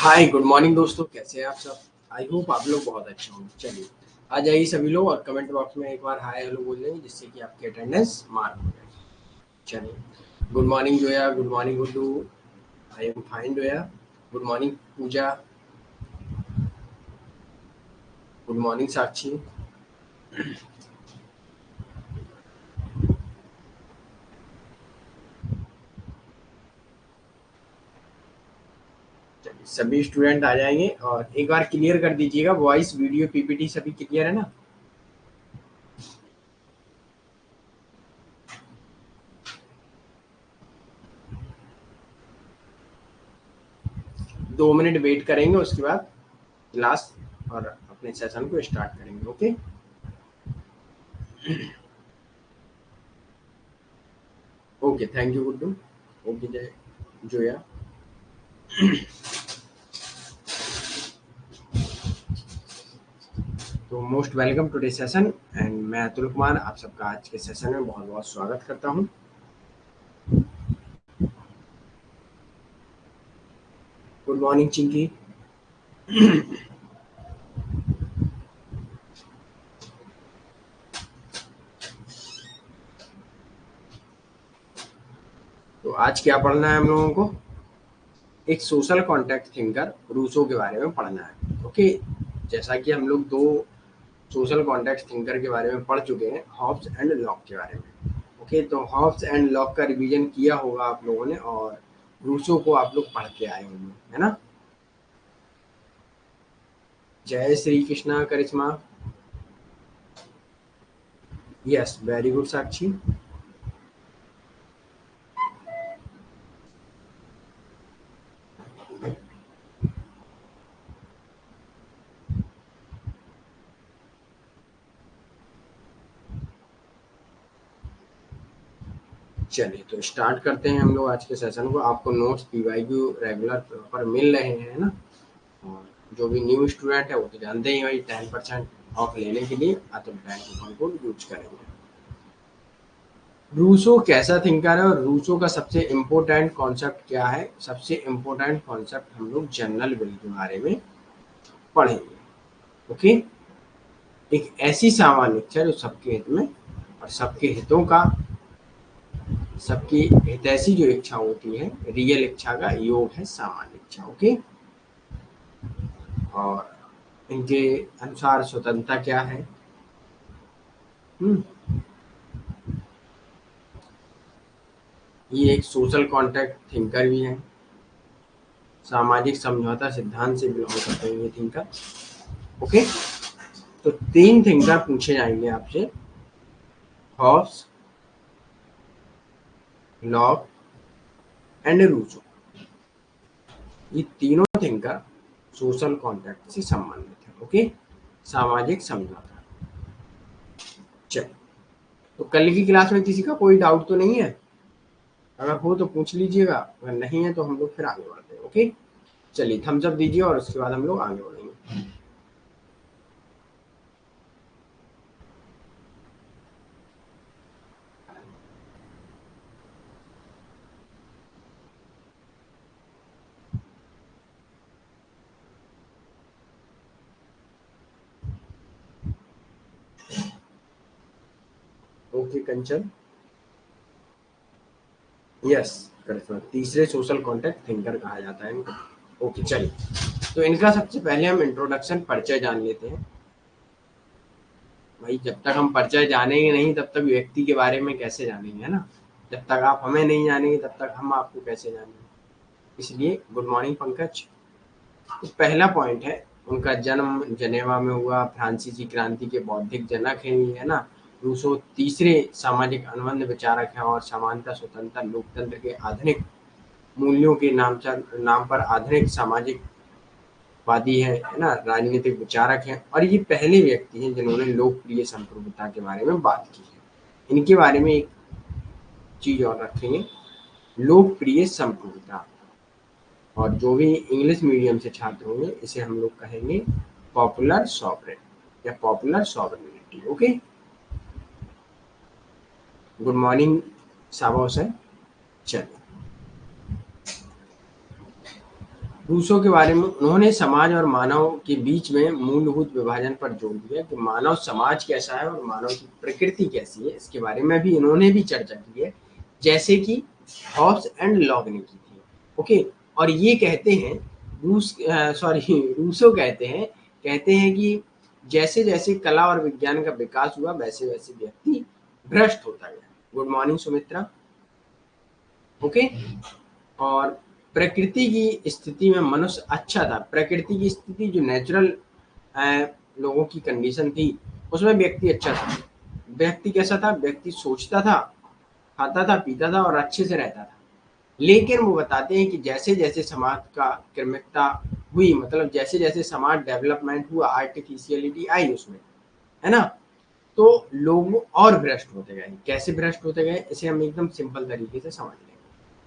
Hi good morning दोस्तों, कैसे हैं आप सब। आई होप आप लोग बहुत अच्छे होंगे। चलिए आ जाइए सभी लोग और कमेंट बॉक्स में एक बार हाय हेलो बोल देंगे जिससे कि आपकी अटेंडेंस मार्क हो जाए। चलिए good morning Zoya, good morning Guddu. I am fine Zoya. Good morning Pooja, good morning Sakshi. चलिए सभी स्टूडेंट आ जाएंगे और एक बार क्लियर कर दीजिएगा, वॉइस वीडियो पीपीटी सभी क्लियर है ना। दो मिनट वेट करेंगे, उसके बाद क्लास और अपने सेशन को स्टार्ट करेंगे। Okay okay, thank you Guddu. Okay जय जोया। तो most welcome today session and मैं अतुल कुमार आप सबका आज के सेशन में बहुत बहुत स्वागत करता हूं। Good morning Chinki. तो आज क्या पढ़ना है हम लोगों को, एक सोशल कॉन्टेक्ट थिंकर रूसो के बारे में पढ़ना है। ओके, जैसा कि हम लोग दो सोशल कॉन्टेक्ट थिंकर के बारे में पढ़ चुके हैं, हॉब्स एंड लॉक के बारे में। ओके, तो हॉब्स एंड लॉक का रिवीजन किया होगा आप लोगों ने और रूसो को आप लोग पढ़ के आए होंगे, है ना। जय श्री कृष्णा करिश्मा। यस वेरी गुड साक्षी। चलिए तो स्टार्ट करते हैं हम लोग आज के सेशन को। आपको नोट्स पीवाईक्यू रेगुलर पर मिल रहे हैं ना। और जो भी न्यू स्टूडेंट है वो तो जानते ही भाई 10% ऑफ लेने के लिए Atul bank coupon code use करेंगे। रूसो कैसा थिंकर है और रूसो का सबसे इम्पोर्टेंट कॉन्सेप्ट क्या है। सबसे इम्पोर्टेंट कॉन्सेप्ट हम लोग जनरल विल के बारे में पढ़ेंगे। ओके, एक ऐसी सामान्य इच्छा जो सबके हित में और सबके हितों का, सबकी हितैषी जो इच्छा होती है, रियल इच्छा का योग है सामान्य इच्छा। ओके, और इनके अनुसार स्वतंत्रता क्या है। हम्म, ये एक सोशल कॉन्ट्रैक्ट थिंकर भी है, सामाजिक समझौता सिद्धांत से बिलोंग करते हैं ये थिंकर। ओके, तो तीन थिंकर पूछे जाएंगे आपसे, हॉब्स, लॉक एंड रूसो। ये तीनों थिंकर सोशल कॉन्ट्रैक्ट से संबंधित है। ओके, सामाजिक समझौता। चलिए, तो कल की क्लास में किसी का कोई डाउट तो नहीं है। अगर हो तो पूछ लीजिएगा, अगर नहीं है तो हम लोग फिर आगे बढ़ते हैं। ओके, चलिए थम्स अप दीजिए और उसके बाद हम लोग आगे बढ़ेंगे। ओके कंचन, यस करिश्मा, तीसरे सोशल कॉन्टैक्ट थिंकर कहा जाता है इनको। ओके चलिए, तो इनका सबसे पहले हम इंट्रोडक्शन परिचय जान लेते हैं। भाई जब तक हम परिचय जानेंगे नहीं तब तक व्यक्ति के बारे में कैसे जानेंगे, है ना। जब तक आप हमें नहीं जानेंगे तब तक हम आपको कैसे जानेंगे। इसलिए गुड मॉर्निंग पंकज। तो पहला पॉइंट है, उनका जन्म जनेवा में हुआ, फ्रांसीसी क्रांति के बौद्धिक जनक हैं ये, है ना। रूसो तीसरे सामाजिक अनुबंध विचारक हैं और समानता स्वतंत्रता लोकतंत्र के आधुनिक मूल्यों के नाम पर आधुनिक सामाजिक वादी है ना, राजनीतिक विचारक हैं। और ये पहले व्यक्ति हैं जिन्होंने लोकप्रिय संप्रभुता के बारे में बात की है। इनके बारे में एक चीज और रखेंगे, लोकप्रिय संप्रभुता। और जो भी इंग्लिश मीडियम से छात्र होंगे इसे हम लोग कहेंगे पॉपुलर सॉवरेन या popular sovereignty. Okay, good morning साबा हुसैन। चलिए रूसो के बारे में उन्होंने समाज और मानव के बीच में मूलभूत विभाजन पर जोर दिया कि मानव समाज कैसा है और मानव की प्रकृति कैसी है, इसके बारे में भी इन्होंने भी चर्चा की है, जैसे कि हॉब्स एंड लॉक ने की थी। ओके, और ये कहते हैं रूसो कहते हैं कि जैसे जैसे कला और विज्ञान का विकास हुआ वैसे वैसे व्यक्ति भ्रष्ट होता गया। Good morning Sumitra. ओके, और प्रकृति की स्थिति में मनुष्य अच्छा था। प्रकृति की स्थिति जो नेचुरल लोगों की कंडीशन थी उसमें व्यक्ति अच्छा था। व्यक्ति कैसा था? व्यक्ति सोचता था, खाता था, पीता था और अच्छे से रहता था। लेकिन वो बताते हैं कि जैसे जैसे समाज का क्रमिकता हुई, मतलब जैसे जैसे समाज डेवलपमेंट हुआ, आर्टिफिशियलिटी आई उसमें, है ना, तो लोग और भ्रष्ट होते गए। कैसे भ्रष्ट होते गए इसे हम एकदम सिंपल तरीके से समझ लेंगे।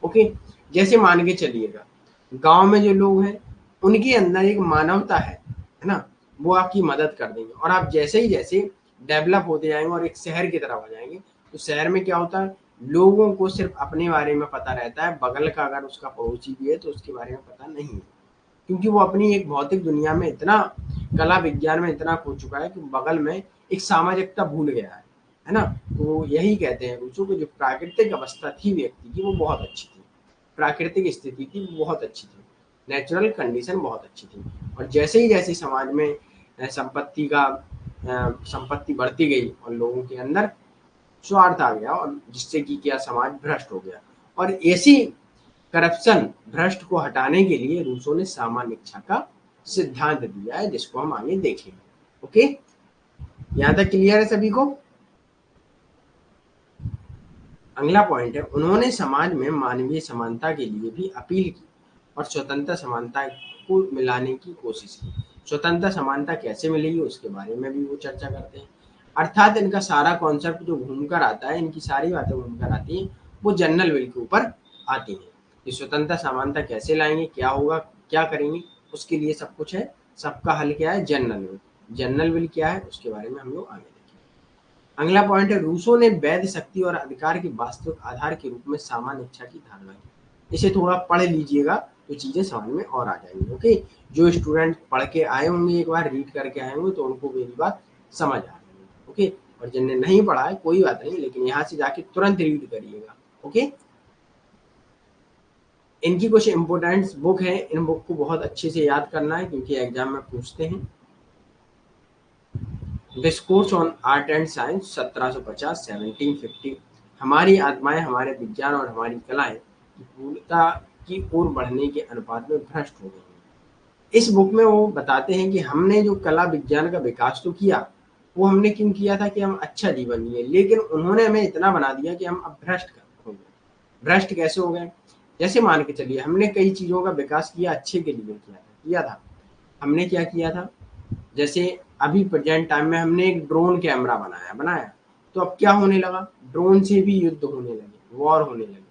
ओके, जैसे मान के चलिएगा गांव में जो लोग हैं उनके अंदर एक मानवता है ना, वो आपकी मदद कर देंगे। और आप जैसे ही जैसे डेवलप होते जाएंगे और एक शहर की तरफ हो जाएंगे तो शहर में क्या होता है, लोगों को सिर्फ अपने बारे में पता रहता है, बगल का अगर उसका पड़ोसी भी है तो उसके बारे में पता नहीं है, क्योंकि वो अपनी एक भौतिक दुनिया में इतना, कला विज्ञान में इतना खो चुका है कि बगल में एक सामाजिकता भूल गया है ना। तो यही कहते हैं रूसो को, जो प्राकृतिक अवस्था थी व्यक्ति की वो बहुत अच्छी थी, प्राकृतिक स्थिति थी वो बहुत अच्छी थी, नेचुरल कंडीशन बहुत अच्छी थी। और जैसे ही जैसे समाज में संपत्ति बढ़ती गई और लोगों के अंदर स्वार्थ आ गया, और जिससे कि क्या, समाज भ्रष्ट हो गया। और ऐसी करप्शन, भ्रष्ट को हटाने के लिए रूसो ने सामान्य इच्छा का सिद्धांत दिया है, जिसको हम आगे देखेंगे। ओके, यहां तक क्लियर है सभी को? अगला पॉइंट है, उन्होंने समाज में मानवीय समानता के लिए भी अपील की और स्वतंत्रता समानता को मिलाने की कोशिश की। स्वतंत्रता समानता कैसे मिलेगी उसके बारे में भी वो चर्चा करते हैं। अर्थात इनका सारा कॉन्सेप्ट जो घूमकर आता है, इनकी सारी बातें घूमकर आती हैं, वो जनरल विल के ऊपर आती हैं कि स्वतंत्रता समानता कैसे लाएंगे, क्या होगा, क्या करेंगे, उसके लिए सब कुछ है। सबका हल क्या है? General will. जनरल विल क्या है उसके बारे में हम लोग आगे देखेंगे। अगला पॉइंट है, रूसो ने वैध शक्ति और अधिकार के वास्तविक आधार के रूप में सामान्य इच्छा की धारणा की। इसे थोड़ा पढ़ लीजिएगा तो चीजें समझ में और आ जाएंगी। ओके, जो स्टूडेंट पढ़ के आए होंगे, एक बार रीड करके आए होंगे, तो उनको मेरी बात समझ आ रही है। ओके, और जिन्हें नहीं पढ़ा है कोई बात नहीं, लेकिन यहाँ से जाके तुरंत रीड करिएगा। ओके, इनकी कुछ इंपोर्टेंट बुक है, इन बुक को बहुत अच्छे से याद करना है क्योंकि एग्जाम में पूछते हैं। Discourse on art and science 1750 1750। हमारी आत्माएं हमारे विज्ञान और हमारी कलाएं की पूर्णता की ओर बढ़ने के अनुपात में भ्रष्ट हो गई हैं। इस बुक में वो बताते हैं कि हमने जो कला विज्ञान का विकास तो किया, वो हमने क्यों किया था कि हम अच्छा जीवन जिए, लेकिन उन्होंने हमें इतना बना दिया कि हम अब भ्रष्ट हो गए। भ्रष्ट कैसे हो गए? जैसे मान के चलिए हमने कई चीजों का विकास किया, अच्छे के लिए किया था। हमने क्या किया था, जैसे अभी प्रेजेंट टाइम में हमने एक ड्रोन कैमरा बनाया, तो अब क्या होने लगा, ड्रोन से भी युद्ध होने लगे, वॉर होने लगे।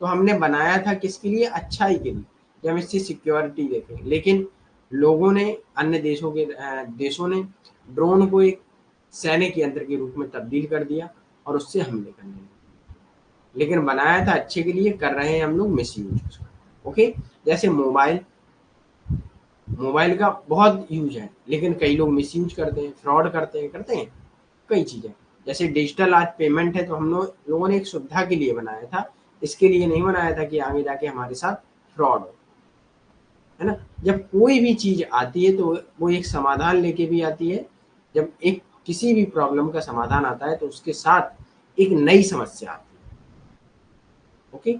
तो हमने बनाया था किसके लिए? अच्छाई के लिए, कि हम इससे सिक्योरिटी देखें। लेकिन लोगों ने, अन्य देशों ने ड्रोन को एक सैनिक यंत्र के रूप में तब्दील कर दिया और उससे हमले करने लगे। लेकिन बनाया था अच्छे के लिए, कर रहे हैं हम लोग मिस यूज उसका। ओके, जैसे मोबाइल का बहुत यूज है, लेकिन कई लोग मिस यूज करते हैं, फ्रॉड करते हैं कई चीजें। जैसे डिजिटल आज पेमेंट है, तो हम लोगों ने एक सुविधा के लिए बनाया था, इसके लिए नहीं बनाया था कि आगे जाके हमारे साथ फ्रॉड हो, है ना। जब कोई भी चीज आती है तो वो एक समाधान लेके भी आती है। जब एक किसी भी प्रॉब्लम का समाधान आता है तो उसके साथ एक नई समस्या आती है। ओके,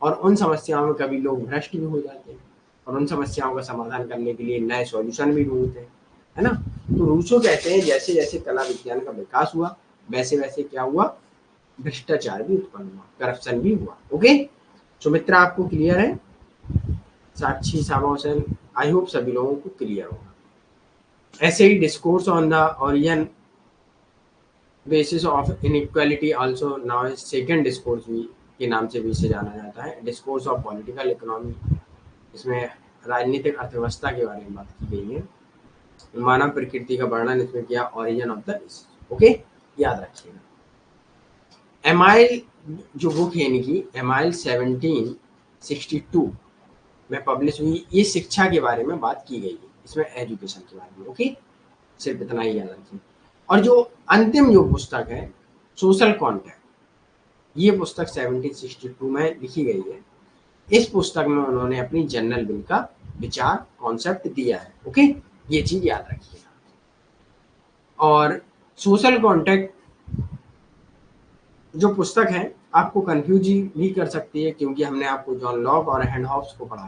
और उन समस्याओं में कभी लोग भ्रष्ट भी हो जाते हैं और उन समस्याओं का समाधान करने के लिए नए सॉल्यूशन भी ढूंढते हैं, है ना। तो रूसो कहते हैं जैसे जैसे कला विज्ञान का विकास हुआ वैसे वैसे क्या हुआ, भ्रष्टाचार भी उत्पन्न हुआ, करप्शन भी हुआ। ओके, सुमित्रा आपको क्लियर है? साक्षी, सामा हुसैन, आई होप सभी लोगों को क्लियर होगा। ऐसे ही discourse on the origin basis of inequality also now second discourse भी के नाम से भी इसे जाना जाता है। डिस्कोर्स ऑफ पॉलिटिकल इकोनॉमी, इसमें राजनीतिक अर्थव्यवस्था के बारे में बात की गई है। मानव प्रकृति का वर्णन इसमें किया, origin of the disease. Okay, याद रखिएगा। एमाइल जो बुक है इनकी, एमाइल 1762, में पब्लिश हुई। ये शिक्षा के बारे में बात की गई है, इसमें एजुकेशन के बारे में। ओके, सिर्फ इतना ही याद रखिए। और जो अंतिम जो पुस्तक है सोशल कॉन्ट्रैक्ट, ये पुस्तक 1762 में लिखी गई है। इस पुस्तक में उन्होंने अपनी जनरल विल का विचार कॉन्सेप्ट दिया है। ओके, ये चीज याद रखिएगा। और सोशल कॉन्ट्रैक्ट जो पुस्तक है आपको कंफ्यूज भी कर सकती है, क्योंकि हमने आपको जॉन लॉक और हैंडहॉफ्स को पढ़ा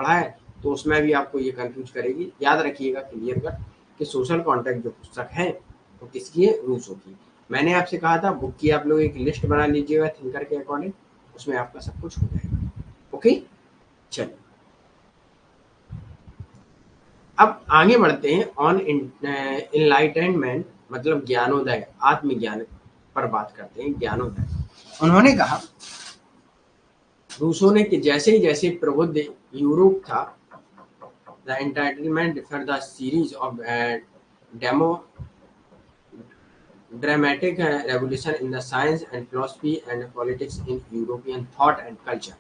है, तो उसमें भी आपको ये कंफ्यूज करेगी। याद रखिएगा क्लियर कट कि सोशल कॉन्ट्रैक्ट जो पुस्तक है वो किसकी है, रूसो की। मैंने आपसे कहा था बुक की आप लोग एक लिस्ट बना लीजिएगा थिंकर के अकॉर्डिंग, उसमें आपका सब कुछ हो जाएगा। ओके, चलिए अब आगे बढ़ते हैं। ऑन इनलाइटनमेंट मतलब ज्ञानोदय, आत्मज्ञान पर बात करते हैं। ज्ञानोदय, उन्होंने कहा रूसो ने कि जैसे ही जैसे प्रबुद्ध यूरोप था, the entitlement for the series of demo dramatic revolution in the science and philosophy and politics in European thought and culture।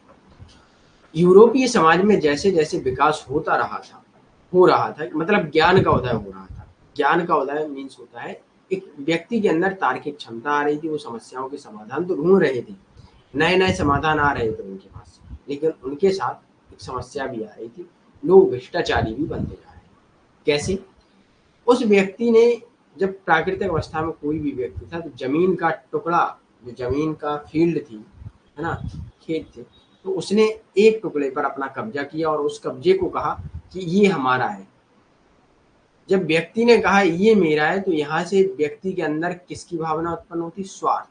यूरोपीय समाज में जैसे जैसे विकास हो रहा था, मतलब ज्ञान का उदय हो रहा था। ज्ञान का उदय मीन्स होता है एक व्यक्ति के अंदर तार्किक क्षमता आ रही थी, वो समस्याओं के समाधान तो ढूंढ रहे थे, नए नए समाधान आ रहे थे उनके पास, लेकिन उनके साथ एक समस्या भी आ रही थी, लोग भ्रष्टाचारी भी बनते जा रहे हैं। कैसे? उस व्यक्ति ने, जब प्राकृतिक अवस्था में कोई भी व्यक्ति था तो जमीन का टुकड़ा, जो जमीन का फील्ड थी, है ना, खेत थे, तो उसने एक टुकड़े पर अपना कब्जा किया और उस कब्जे को कहा कि ये हमारा है। जब व्यक्ति ने कहा ये मेरा है, तो यहाँ से व्यक्ति के अंदर किसकी भावना उत्पन्न होती? स्वार्थ।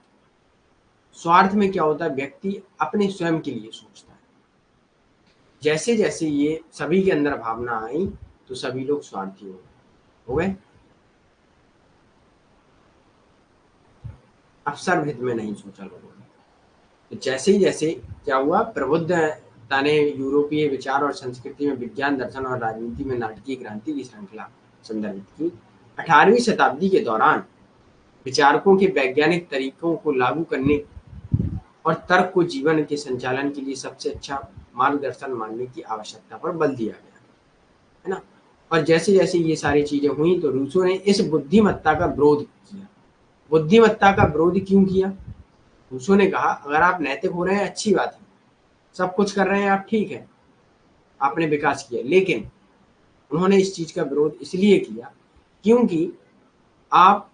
स्वार्थ में क्या होता है? व्यक्ति अपने स्वयं के लिए सोचता है। जैसे जैसे ये सभी के अंदर भावना आई तो सभी लोग स्वार्थी हो गए। अवसर हित में नहीं सोचा लोगों ने। तो जैसे ही जैसे क्या हुआ, प्रबुद्धता ने यूरोपीय विचार और संस्कृति में विज्ञान, दर्शन और राजनीति में नाटकीय क्रांति की श्रृंखला संदर्भित की। 18वीं शताब्दी के दौरान विचारकों के वैज्ञानिक तरीकों को लागू करने और तर्क को जीवन के संचालन के लिए सबसे अच्छा मार्गदर्शन मानने की आवश्यकता पर बल दिया गया, है ना। और जैसे जैसे ये सारी चीजें हुई तो रूसो ने इस बुद्धिमत्ता का विरोध किया। बुद्धिमत्ता का विरोध क्यों किया? रूसो ने कहा अगर आप नैतिक हो रहे हैं अच्छी बात है, सब कुछ कर रहे हैं आप, ठीक है, आपने विकास किया, लेकिन उन्होंने इस चीज का विरोध इसलिए किया क्योंकि आप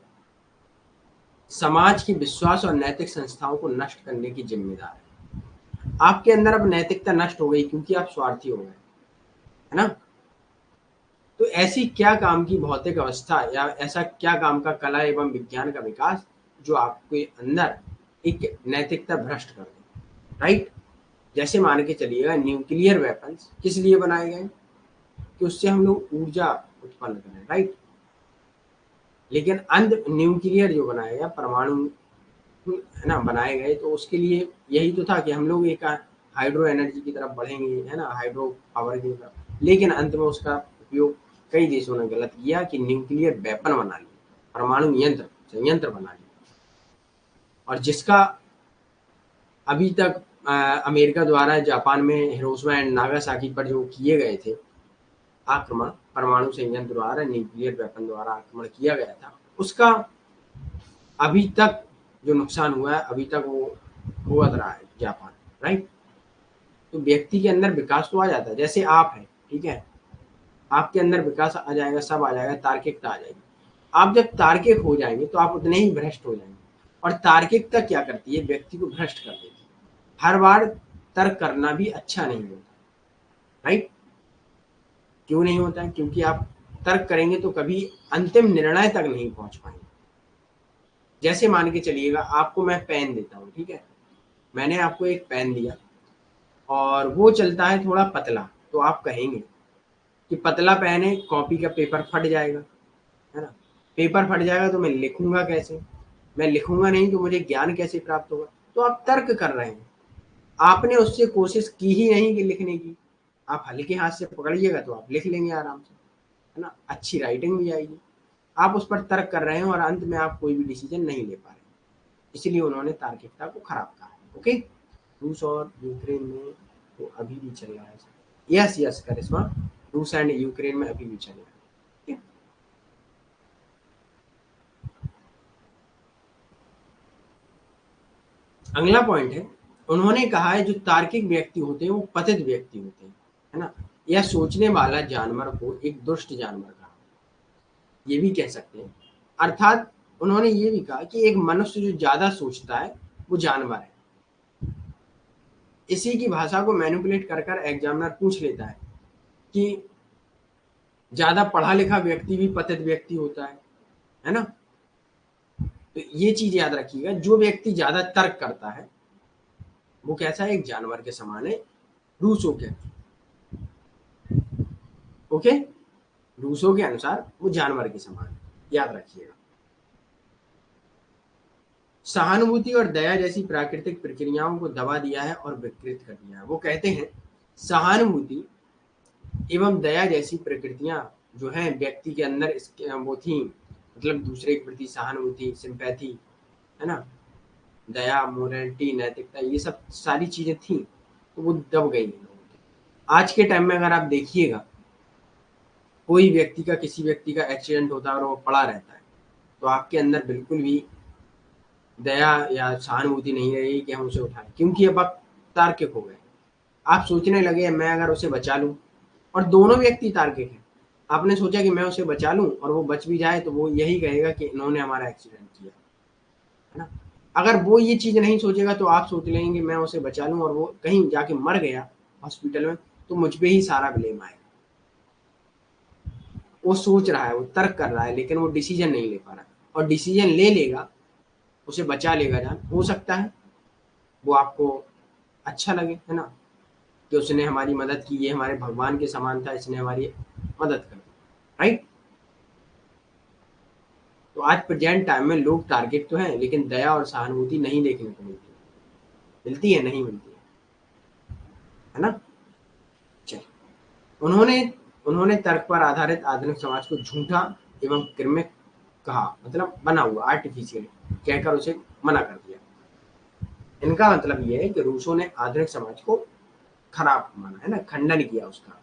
समाज के विश्वास और नैतिक संस्थाओं को नष्ट करने की जिम्मेदार है। आपके अंदर अब नैतिकता नष्ट हो गई क्योंकि आप स्वार्थी हो गए, है ना। तो ऐसी क्या काम की भौतिक अवस्था या ऐसा क्या काम का कला एवं विज्ञान का विकास जो आपके अंदर एक नैतिकता भ्रष्ट कर दे, राइट। जैसे मान के चलिएगा न्यूक्लियर वेपन्स किस लिए बनाए गए? कि उससे हम लोग ऊर्जा उत्पन्न करें, राइट। लेकिन अंत न्यूक्लियर जो बनाया गया, परमाणु, है ना, बनाए गए, तो उसके लिए यही तो था कि हम लोग एक हाइड्रो एनर्जी की तरफ बढ़ेंगे, है ना, हाइड्रो पावर की तरफ। लेकिन अंत में उसका उपयोग कई देशों ने गलत किया कि न्यूक्लियर वेपन बना लिया, परमाणु संयंत्र बना लिया, और जिसका अभी तक अमेरिका द्वारा जापान में हिरोशिमा एंड नागासाकी पर जो किए गए थे आक्रमण, परमाणु संयंत्र द्वारा, न्यूक्लियर वेपन द्वारा आक्रमण किया गया था, उसका अभी तक जो नुकसान हुआ है अभी तक वो भुगत रहा है जापान, राइट। तो व्यक्ति के अंदर विकास तो आ जाता है, जैसे आप हैं, ठीक है, आपके अंदर विकास आ जाएगा, सब आ जाएगा, तार्किकता आ जाएगी। आप जब तार्किक हो जाएंगे तो आप उतने ही भ्रष्ट हो जाएंगे। और तार्किकता क्या करती है? व्यक्ति को भ्रष्ट कर देती है। हर बार तर्क करना भी अच्छा नहीं होता, राइट। क्यों नहीं होता है? क्योंकि आप तर्क करेंगे तो कभी अंतिम निर्णय तक नहीं पहुंच पाएंगे। जैसे मान के चलिएगा आपको मैं पेन देता हूँ, ठीक है, मैंने आपको एक पेन दिया और वो चलता है थोड़ा पतला, तो आप कहेंगे कि पतला पेन है, कॉपी का पेपर फट जाएगा, है ना। पेपर फट जाएगा तो मैं लिखूंगा कैसे? मैं लिखूंगा नहीं तो मुझे ज्ञान कैसे प्राप्त होगा? तो आप तर्क कर रहे हैं, आपने उससे कोशिश की ही नहीं कि लिखने की। आप हल्के हाथ से पकड़िएगा तो आप लिख लेंगे आराम से, है ना, अच्छी राइटिंग भी आएगी। आप उस पर तर्क कर रहे हैं और अंत में आप कोई भी डिसीजन नहीं ले पा रहे, इसलिए उन्होंने तार्किकता को खराब कहा है। ओके, रूस और यूक्रेन में तो अभी भी चल रहा है। यस यस करिश्मा, रूस एंड यूक्रेन में अभी भी चलेगा। ठीक है? अगला पॉइंट है, उन्होंने कहा है जो तार्किक व्यक्ति होते हैं वो पतित व्यक्ति होते हैं, है ना। यह सोचने वाला जानवर को एक दुष्ट जानवर कहा, ये भी कह सकते हैं। अर्थात उन्होंने ये भी कहा कि एक मनुष्य जो ज्यादा सोचता है वो जानवर है। इसी की भाषा को मैनिपुलेट कर कर एग्जामिनर पूछ लेता है कि ज्यादा पढ़ा लिखा व्यक्ति भी पतित व्यक्ति होता है ना। तो ये चीज याद रखिएगा, जो व्यक्ति ज्यादा तर्क करता है वो कैसा है, एक जानवर के समान है रूसो के। ओके, रूसो के अनुसार वो जानवर के समान है, याद रखिएगा। सहानुभूति और दया जैसी प्राकृतिक प्रक्रियाओं को दबा दिया है और विकृत कर दिया है। वो कहते हैं सहानुभूति एवं दया जैसी प्रकृतियां जो हैं व्यक्ति के अंदर इसके वो थी, मतलब दूसरे के प्रति सहानुभूति, सिंपैथी, है ना, दया, मोरलिटी, नैतिकता, ये सब सारी चीजें थी तो वो दब गई हैं। आज के टाइम में अगर आप देखिएगा कोई व्यक्ति का, किसी व्यक्ति का एक्सीडेंट होता है और वो पड़ा रहता है तो आपके अंदर बिल्कुल भी दया या सहानुभूति नहीं रहेगी कि हम उसे उठाएं, क्योंकि अब आप तार्किक हो गए। आप सोचने लगे मैं अगर उसे बचा लूं, और दोनों व्यक्ति तार्किक हैं। आपने सोचा कि मैं उसे बचा लूं और वो बच भी जाए तो वो यही कहेगा कि इन्होंने हमारा एक्सीडेंट किया, है ना। अगर वो ये चीज नहीं सोचेगा तो आप सोच लेंगे मैं उसे बचा लूं और वो कहीं जाके मर गया हॉस्पिटल में तो मुझ पे ही सारा ब्लेम आएगा। वो सोच रहा है, वो तर्क कर रहा है, लेकिन वो डिसीजन नहीं ले पा रहा है। और डिसीजन ले लेगा, उसे बचा लेगा जान, हो सकता है वो आपको अच्छा लगे, है ना, कि उसने हमारी मदद की, ये हमारे भगवान के समान था, इसने हमारी मदद कर दी, राइट। तो आज प्रेजेंट टाइम में लोग टारगेट तो हैं लेकिन दया और सहानुभूति नहीं देखने को मिलती, मिलती है नहीं मिलती है ना। चलिए, उन्होंने उन्होंने तर्क पर आधारित आधुनिक समाज को झूठा एवं कृमिक कहा, मतलब बना हुआ, आर्टिफिशियल कहकर उसे मना कर दिया। इनका मतलब यह है कि रूसों ने आधुनिक समाज को खराब माना, है ना, खंडन किया उसका,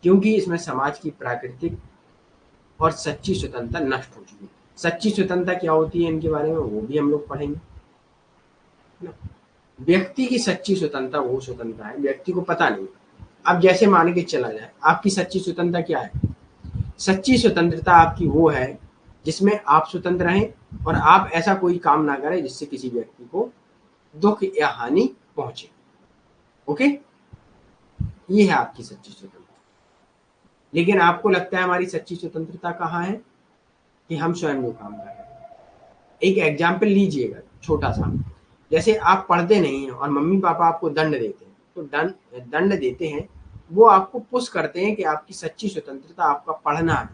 क्योंकि इसमें समाज की प्राकृतिक और सच्ची स्वतंत्रता नष्ट हो चुकी है। सच्ची स्वतंत्रता क्या होती है इनके बारे में वो भी हम लोग पढ़ेंगे, है ना। व्यक्ति की सच्ची स्वतंत्रता वो स्वतंत्रता है, व्यक्ति को पता नहीं। अब जैसे मान के चला जाए, आपकी सच्ची स्वतंत्रता क्या है? सच्ची स्वतंत्रता आपकी वो है जिसमें आप स्वतंत्र रहें और आप ऐसा कोई काम ना करें जिससे किसी व्यक्ति को दुख या हानि पहुंचे। ओके, ये है आपकी सच्ची स्वतंत्रता। लेकिन आपको लगता है हमारी सच्ची स्वतंत्रता कहाँ है? कि हम स्वयं जो काम कर रहे हैं। एक एग्जाम्पल लीजिएगा छोटा सा, जैसे आप पढ़ते नहीं हैं और मम्मी पापा आपको दंड देते हैं, तो दंड देते हैं वो आपको पुश करते हैं कि आपकी सच्ची स्वतंत्रता आपका पढ़ना है,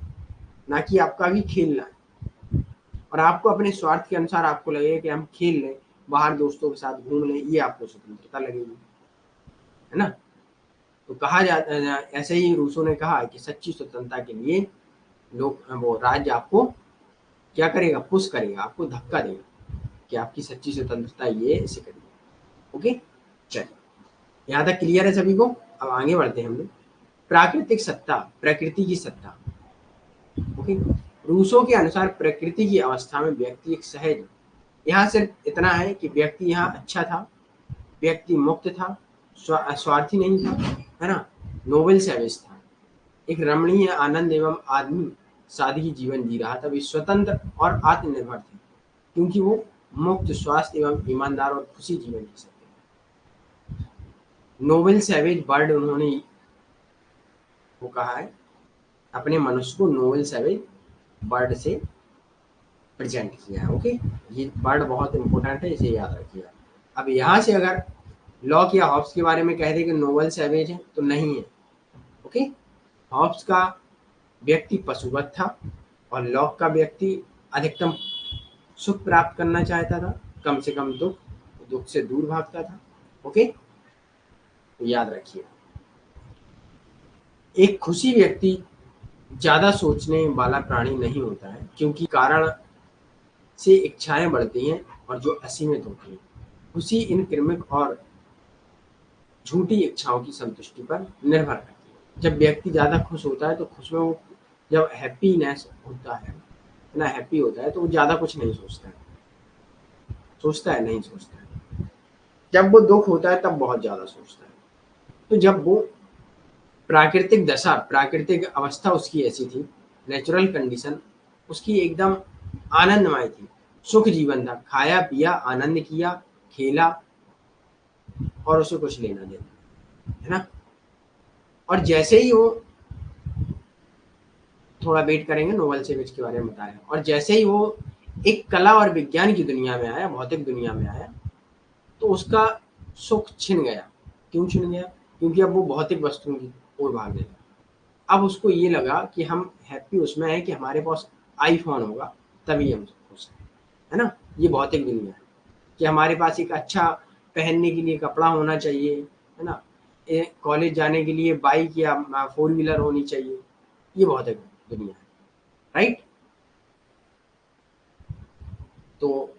ना कि आपका भी खेलना है। और आपको अपने स्वार्थ के अनुसार आपको लगेगा कि हम खेल लें, बाहर दोस्तों के साथ घूम लें, ये आपको स्वतंत्रता लगेगी, है ना। तो कहा जाता है, ऐसे ही रूसो ने कहा कि सच्ची स्वतंत्रता के लिए लोग वो राज्य आपको क्या करेगा, पुश करेगा, आपको धक्का देगा कि आपकी सच्ची स्वतंत्रता ये इसे करिए। ओके, चलिए, यहाँ तक क्लियर है सभी को। अब आगे बढ़ते हैं हम लोग। प्राकृतिक सत्ता, प्रकृति की सत्ता। ओके, रूसो के अनुसार प्रकृति की अवस्था में व्यक्ति एक सहज, यहाँ सिर्फ इतना है कि व्यक्ति यहाँ अच्छा था, व्यक्ति मुक्त था, स्वार्थी नहीं था, है ना, नोबल सैवेज था, एक रमणीय आनंद एवं आदमी सादगी जीवन जी रहा था। वे स्वतंत्र और आत्मनिर्भर थे क्योंकि वो मुक्त, स्वास्थ्य एवं ईमानदार और खुशी जीवन जी सकते हैं। नोबल सैवेज वर्ड उन्होंने वो कहा है, अपने मनुष्य को नोबल सैवेज वर्ड से प्रेजेंट किया है। ओके, ये वर्ड बहुत इंपॉर्टेंट है, इसे याद रखिएगा। अब यहाँ से अगर लॉक या हॉब्स के बारे में कह दे कि नोबल सैवेज है तो नहीं है। ओके, हॉब्स का व्यक्ति पशुवत था और लॉक का व्यक्ति अधिकतम सुख प्राप्त करना चाहता था, कम से कम दुख, दुख से दूर भागता था। ओके, तो याद रखिए, एक खुशी व्यक्ति ज्यादा सोचने वाला प्राणी नहीं होता है क्योंकि कारण से इच्छाएं बढ़ती हैं और जो असीमित होती हैं। खुशी इन क्रमिक और झूठी इच्छाओं की संतुष्टि पर निर्भर करती है। जब व्यक्ति ज़्यादा खुश होता है तो खुश में वो जब हैप्पीनेस होता है ना, हैप्पी होता है तो वो ज़्यादा कुछ नहीं सोचता है। सोचता है? नहीं सोचता है। जब वो दुख होता है तब बहुत ज़्यादा सोचता है। तो जब वो प्राकृतिक दशा, प्राकृतिक अवस्था उसकी ऐसी थी, नेचुरल कंडीशन उसकी एकदम आनंदमय थी, सुख जीवन था, खाया पिया आनंद किया, खेला और उसे कुछ लेना देना, है ना। और जैसे ही वो, थोड़ा वेट करेंगे, नोबल सेविज के बारे में बताया, और जैसे ही वो एक कला और विज्ञान की दुनिया में आया, भौतिक दुनिया में आया, तो उसका सुख छिन गया। क्यों छिन गया? क्योंकि अब वो भौतिक वस्तुओं की ओर भागने लगा। अब उसको ये लगा कि हम हैप्पी उसमें है कि हमारे पास आईफोन होगा तभी हम खुश हैं, है ना। ये भौतिक दुनिया है कि हमारे पास एक अच्छा पहनने के लिए कपड़ा होना चाहिए, है ना, कॉलेज जाने के लिए बाइक या 4 व्हीलर होनी चाहिए। ये भौतिक दुनिया है, राइट। तो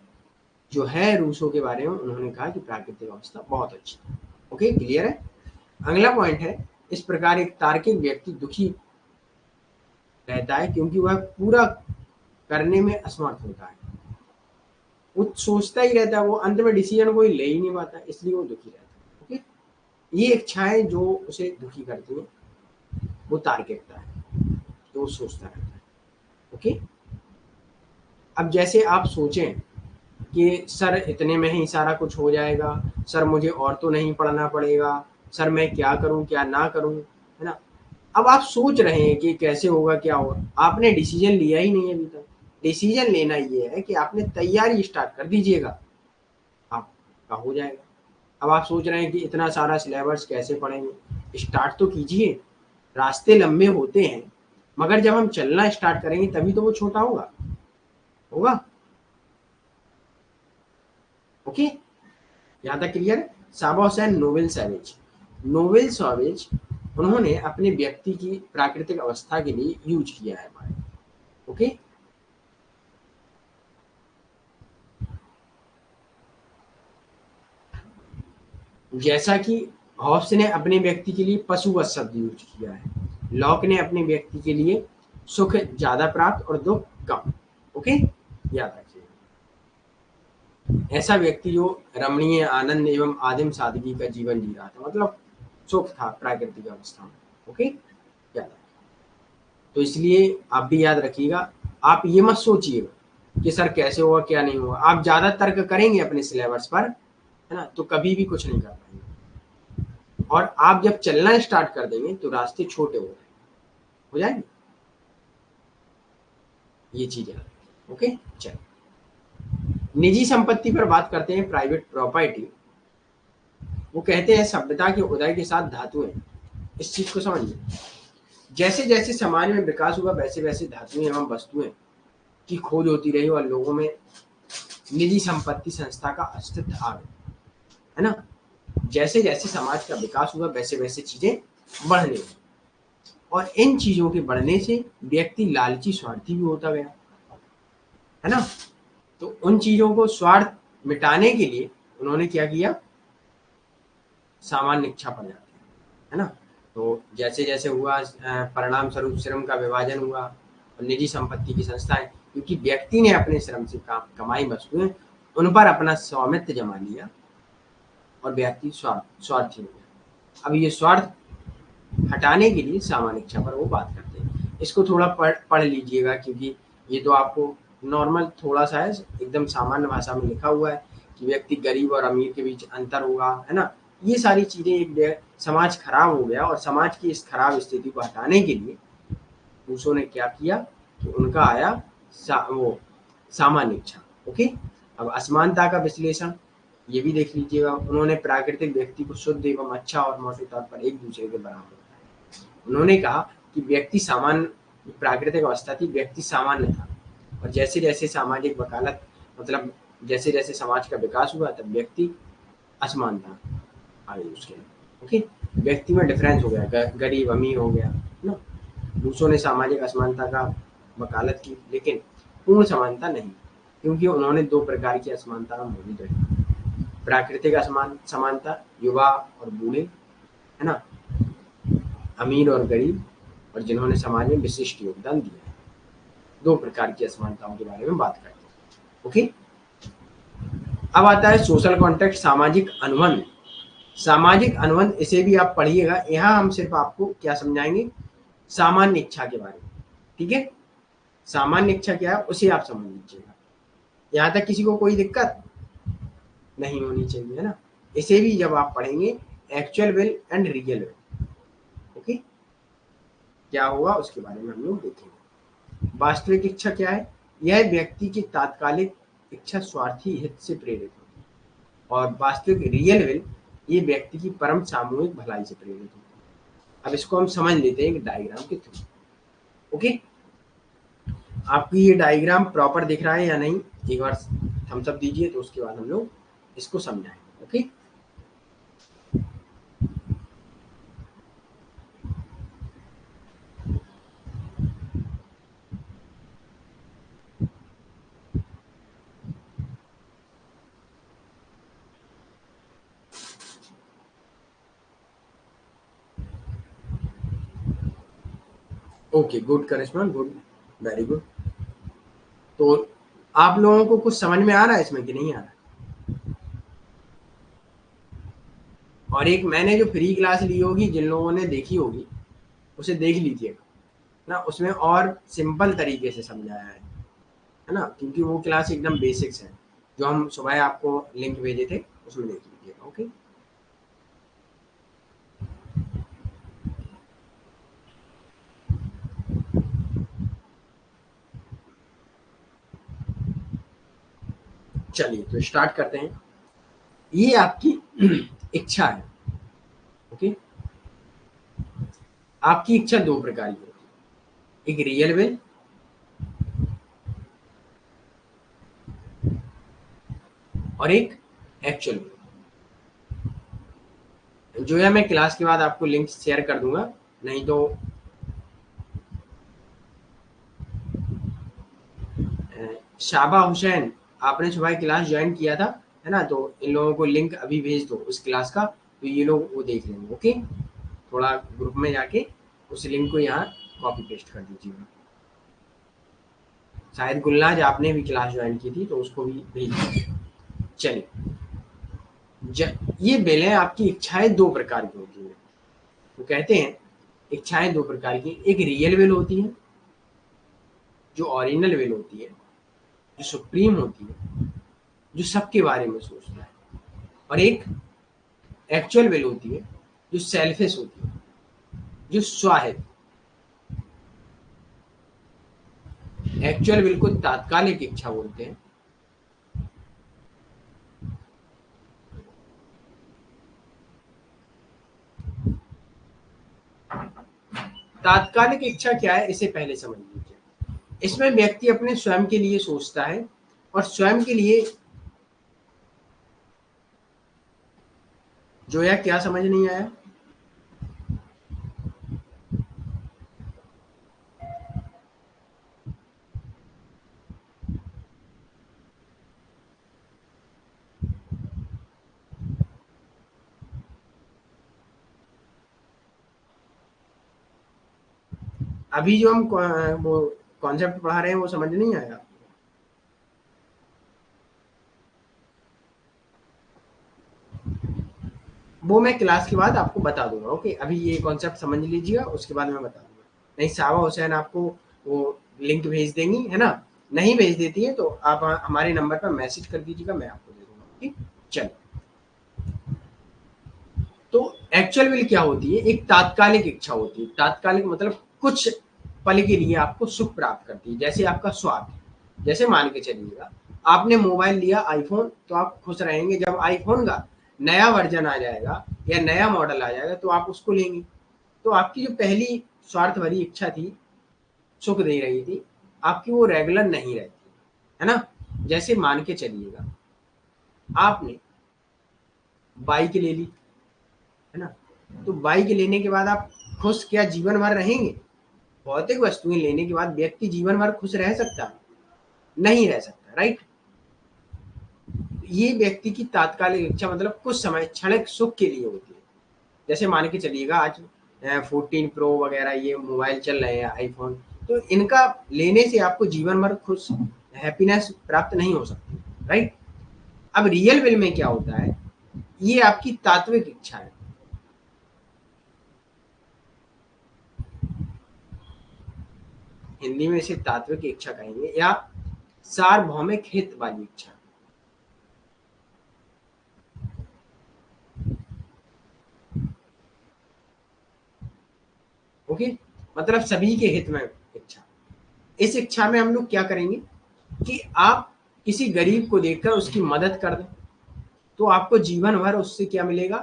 जो है रूसो के बारे में उन्होंने कहा कि प्राकृतिक अवस्था बहुत अच्छी है। ओके, क्लियर है। अगला पॉइंट है, इस प्रकार एक तार्किक व्यक्ति दुखी रहता है क्योंकि वह पूरा करने में असमर्थ होता है। वो सोचता ही रहता है, वो अंत में डिसीजन कोई ले ही नहीं पाता, इसलिए वो दुखी रहता है। ओके, ये इच्छाएं जो उसे दुखी करती हैं वो तार्किकता है, तो वो सोचता रहता है। ओके, अब जैसे आप सोचें कि सर इतने में ही सारा कुछ हो जाएगा, सर मुझे और तो नहीं पढ़ना पड़ेगा, सर मैं क्या करूं क्या ना करूं, है ना। अब आप सोच रहे हैं कि कैसे होगा क्या होगा, आपने डिसीजन लिया ही नहीं अभी तक। डिसीजन लेना ये है कि आपने तैयारी स्टार्ट कर दीजिएगा, आपका हो जाएगा। अब आप सोच रहे हैं कि इतना सारा सिलेबस कैसे पढ़ेंगे, स्टार्ट तो कीजिए। रास्ते लंबे होते हैं मगर जब हम चलना स्टार्ट करेंगे तभी तो वो छोटा होगा, होगा। ओके, यहाँ तक क्लियर है। साबोस and noble savage, noble savage उन्होंने अपने व्यक्ति की प्राकृतिक अवस्था के लिए यूज किया है हमारे। ओके, जैसा कि हॉब्स ने अपने व्यक्ति के लिए पशुवत शब्द यूज किया है, लॉक ने अपने व्यक्ति के लिए सुख ज्यादा प्राप्त और दुख कम। ओके, याद रखिए। ऐसा व्यक्ति जो रमणीय आनंद एवं आदिम सादगी का जीवन जी रहा था, मतलब सुख था प्राकृतिक अवस्था में। ओके, याद रखिए। तो इसलिए आप भी याद रखिएगा, आप ये मत सोचिएगा कि सर कैसे होगा क्या नहीं होगा। आप ज्यादा तर्क करेंगे अपने सिलेबस पर, है ना, तो कभी भी कुछ नहीं कर पाएंगे। और आप जब चलना स्टार्ट कर देंगे तो रास्ते छोटे हो जाएंगे। ये चीज है। ओके, चलो निजी संपत्ति पर बात करते हैं, प्राइवेट प्रॉपर्टी। वो कहते हैं सभ्यता के उदय के साथ धातुएं, इस चीज को समझिए, जैसे जैसे समाज में विकास हुआ वैसे वैसे धातुएं एवं वस्तुएं की खोज होती रही और लोगों में निजी संपत्ति संस्था का अस्तित्व आ गया, है ना। जैसे जैसे समाज का विकास हुआ वैसे वैसे चीजें बढ़ने लगी और इन चीजों के बढ़ने से व्यक्ति लालची स्वार्थी भी होता गया, है ना। तो उन चीजों को स्वार्थ मिटाने के लिए उन्होंने क्या किया, सामान्य इच्छा पर जाते हैं, है ना। तो जैसे जैसे हुआ परिणाम स्वरूप श्रम का विभाजन हुआ और निजी संपत्ति की संस्थाएं, क्योंकि व्यक्ति ने अपने श्रम से कमाई वस्तुएं उन पर अपना स्वामित्व जमा लिया और व्यक्ति स्वार्थी हो गया। अब ये स्वार्थ हटाने के लिए सामान्य इच्छा पर वो बात करते हैं। इसको थोड़ा पढ़ लीजिएगा क्योंकि ये तो आपको नॉर्मल थोड़ा सा है, एकदम सामान्य भाषा में लिखा हुआ है कि व्यक्ति गरीब और अमीर के बीच अंतर होगा, है ना। ये सारी चीजें, एक समाज खराब हो गया और समाज की इस खराब स्थिति को हटाने के लिए रूसो ने क्या किया कि उनका आया वो सामान्य इच्छा। ओके, अब असमानता का विश्लेषण ये भी देख लीजिएगा। उन्होंने प्राकृतिक व्यक्ति को शुद्ध एवं अच्छा और मोटे तौर पर एक दूसरे के बराबर, उन्होंने कहा कि व्यक्ति सामान्य, प्राकृतिक अवस्था थी, व्यक्ति सामान्य था और जैसे जैसे सामाजिक वकालत, मतलब जैसे जैसे समाज का विकास हुआ तब व्यक्ति असमानता आ गई उसके अंदर। ओके, व्यक्ति में डिफरेंस हो गया, गरीब अमीर हो गया ना। दूसरों ने सामाजिक असमानता का वकालत की लेकिन पूर्ण समानता नहीं, क्योंकि उन्होंने दो प्रकार की असमानता का मौजूद रखी। प्राकृतिक समानता, युवा और बूढ़े, है ना, अमीर और गरीब, और जिन्होंने समाज में विशिष्ट योगदान दिया है। 2 प्रकार की असमानताओं के बारे में बात करते हैं। ओके, अब आता है सोशल कॉन्ट्रैक्ट, सामाजिक अनुबंध। सामाजिक अनुबंध, इसे भी आप पढ़िएगा। यहाँ हम सिर्फ आपको क्या समझाएंगे, सामान्य इच्छा के बारे में। ठीक है, सामान्य इच्छा क्या है उसे आप समझ लीजिएगा। यहाँ तक किसी को कोई दिक्कत नहीं होनी चाहिए, है ना। इसे भी जब आप पढ़ेंगे, actual will and real will, okay, क्या होगा उसके बारे में हम लोग देखेंगे। वास्तविक इच्छा क्या है, यह व्यक्ति की तात्कालिक इच्छा स्वार्थी हित से प्रेरित होती है, और वास्तविक रियल विल ये व्यक्ति की परम सामूहिक भलाई से प्रेरित होती है। अब इसको हम समझ लेते हैं एक डायग्राम के थ्रू। ओके, आपको ये डायग्राम प्रॉपर दिख रहा है या नहीं, एक बार थम्स अप दीजिए, तो उसके बाद हम लोग इसको समझाएंगे। ओके, ओके, गुड करिश्मा, गुड, वेरी गुड। तो आप लोगों को कुछ समझ में आ रहा है इसमें कि नहीं आ रहा है? और एक मैंने जो फ्री क्लास ली होगी, जिन लोगों ने देखी होगी उसे देख लीजिएगा ना, उसमें और सिंपल तरीके से समझाया है ना, क्योंकि वो क्लास एकदम बेसिक्स है, जो हम सुबह आपको लिंक भेजे थे उसमें देख लीजिएगा। ओके, चलिए तो स्टार्ट करते हैं। ये आपकी इच्छा है। ओके, आपकी इच्छा 2 प्रकार की होती है, एक रियल विल और एक एक्चुअल विल। जो है मैं क्लास के बाद आपको लिंक शेयर कर दूंगा, नहीं तो शाबा हुसैन, आपने सुबह क्लास ज्वाइन किया था, है ना, तो इन लोगों को लिंक अभी भेज दो उस क्लास का, तो ये लोग वो देख लेंगे। ओके, थोड़ा ग्रुप में जाके उस लिंक को यहाँ कॉपी पेस्ट कर दीजिएगा। शायद गुलनाज आपने भी क्लास ज्वाइन की थी, तो उसको भी भेज दीजिए। चलिए, ये बेल है, आपकी इच्छाएं 2 प्रकार की होती है। तो कहते हैं इच्छाएं 2 प्रकार की, एक रियल विल होती है, जो ओरिजिनल विल होती है, जो सुप्रीम होती है, जो सबके बारे में सोचता है, और एक एक्चुअल विल होती है, जो सेल्फिश होती है, जो स्वाहित। एक्चुअल विल को तात्कालिक इच्छा बोलते हैं, तात्कालिक इच्छा क्या है इसे पहले समझ लीजिए। इसमें व्यक्ति अपने स्वयं के लिए सोचता है, और स्वयं के लिए जो है, क्या समझ नहीं आया? अभी जो हम वो कॉन्सेप्ट पढ़ा रहे हैं वो समझ नहीं आया? वो मैं क्लास के बाद आपको बता दूंगा। ओके, अभी ये कॉन्सेप्ट समझ लीजिएगा, उसके बाद मैं बता दूंगा। नहीं, सावा हुसैन आपको वो लिंक भेज देंगी, है ना, नहीं भेज देती है तो आप हमारे नंबर पर मैसेज कर दीजिएगा, मैं आपको दे दूंगा। ठीक, चलिए। तो एक्चुअल विल क्या होती है, एक तात्कालिक इच्छा होती है। तात्कालिक मतलब कुछ पल के लिए आपको सुख प्राप्त करती है, जैसे आपका स्वाद। जैसे मान के चलिएगा, आपने मोबाइल लिया आईफोन, तो आप खुश रहेंगे। जब आईफोन का नया वर्जन आ जाएगा या नया मॉडल आ जाएगा, तो आप उसको लेंगे। तो आपकी जो पहली स्वार्थ भरी इच्छा थी, सुख दे रही थी, आपकी वो रेगुलर नहीं रहती, है ना। जैसे मान के चलिएगा, आपने बाइक ले ली, है ना, तो बाइक लेने के बाद आप खुश क्या जीवन भर रहेंगे? भौतिक वस्तुएं लेने के बाद व्यक्ति जीवन भर खुश रह सकता है? नहीं रह सकता, राइट। ये व्यक्ति की तात्कालिक इच्छा मतलब कुछ समय क्षणिक सुख के लिए होती है। जैसे मान के चलिएगा आज 14 प्रो वगैरह ये मोबाइल चल रहे हैं आईफोन, तो इनका लेने से आपको जीवन भर खुश हैप्पीनेस प्राप्त नहीं हो सकती, राइट। अब रियल विल में क्या होता है, ये आपकी तात्विक इच्छा है। हिंदी में इसे तात्विक इच्छा कहेंगे या सार्वभौमिक हित वाली इच्छा। ओके, मतलब सभी के हित में इच्छा। इस इच्छा में हम लोग क्या करेंगे कि आप किसी गरीब को देखकर उसकी मदद कर दें, तो आपको जीवन भर उससे क्या मिलेगा,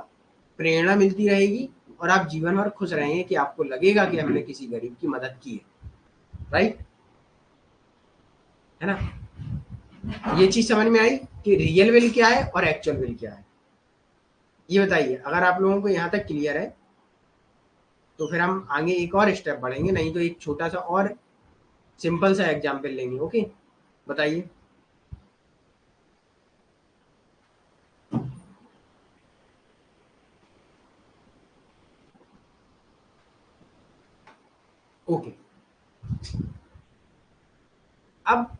प्रेरणा मिलती रहेगी और आप जीवन भर खुश रहेंगे कि आपको लगेगा कि हमने किसी गरीब की मदद की है, राइट, है ना। ये चीज समझ में आई कि रियल विल क्या है और एक्चुअल विल क्या है। ये बताइए, अगर आप लोगों को यहाँ तक क्लियर है तो फिर हम आगे एक और स्टेप बढ़ेंगे, नहीं तो एक छोटा सा और सिंपल सा एग्जाम्पल लेंगे। ओके, बताइए। ओके, अब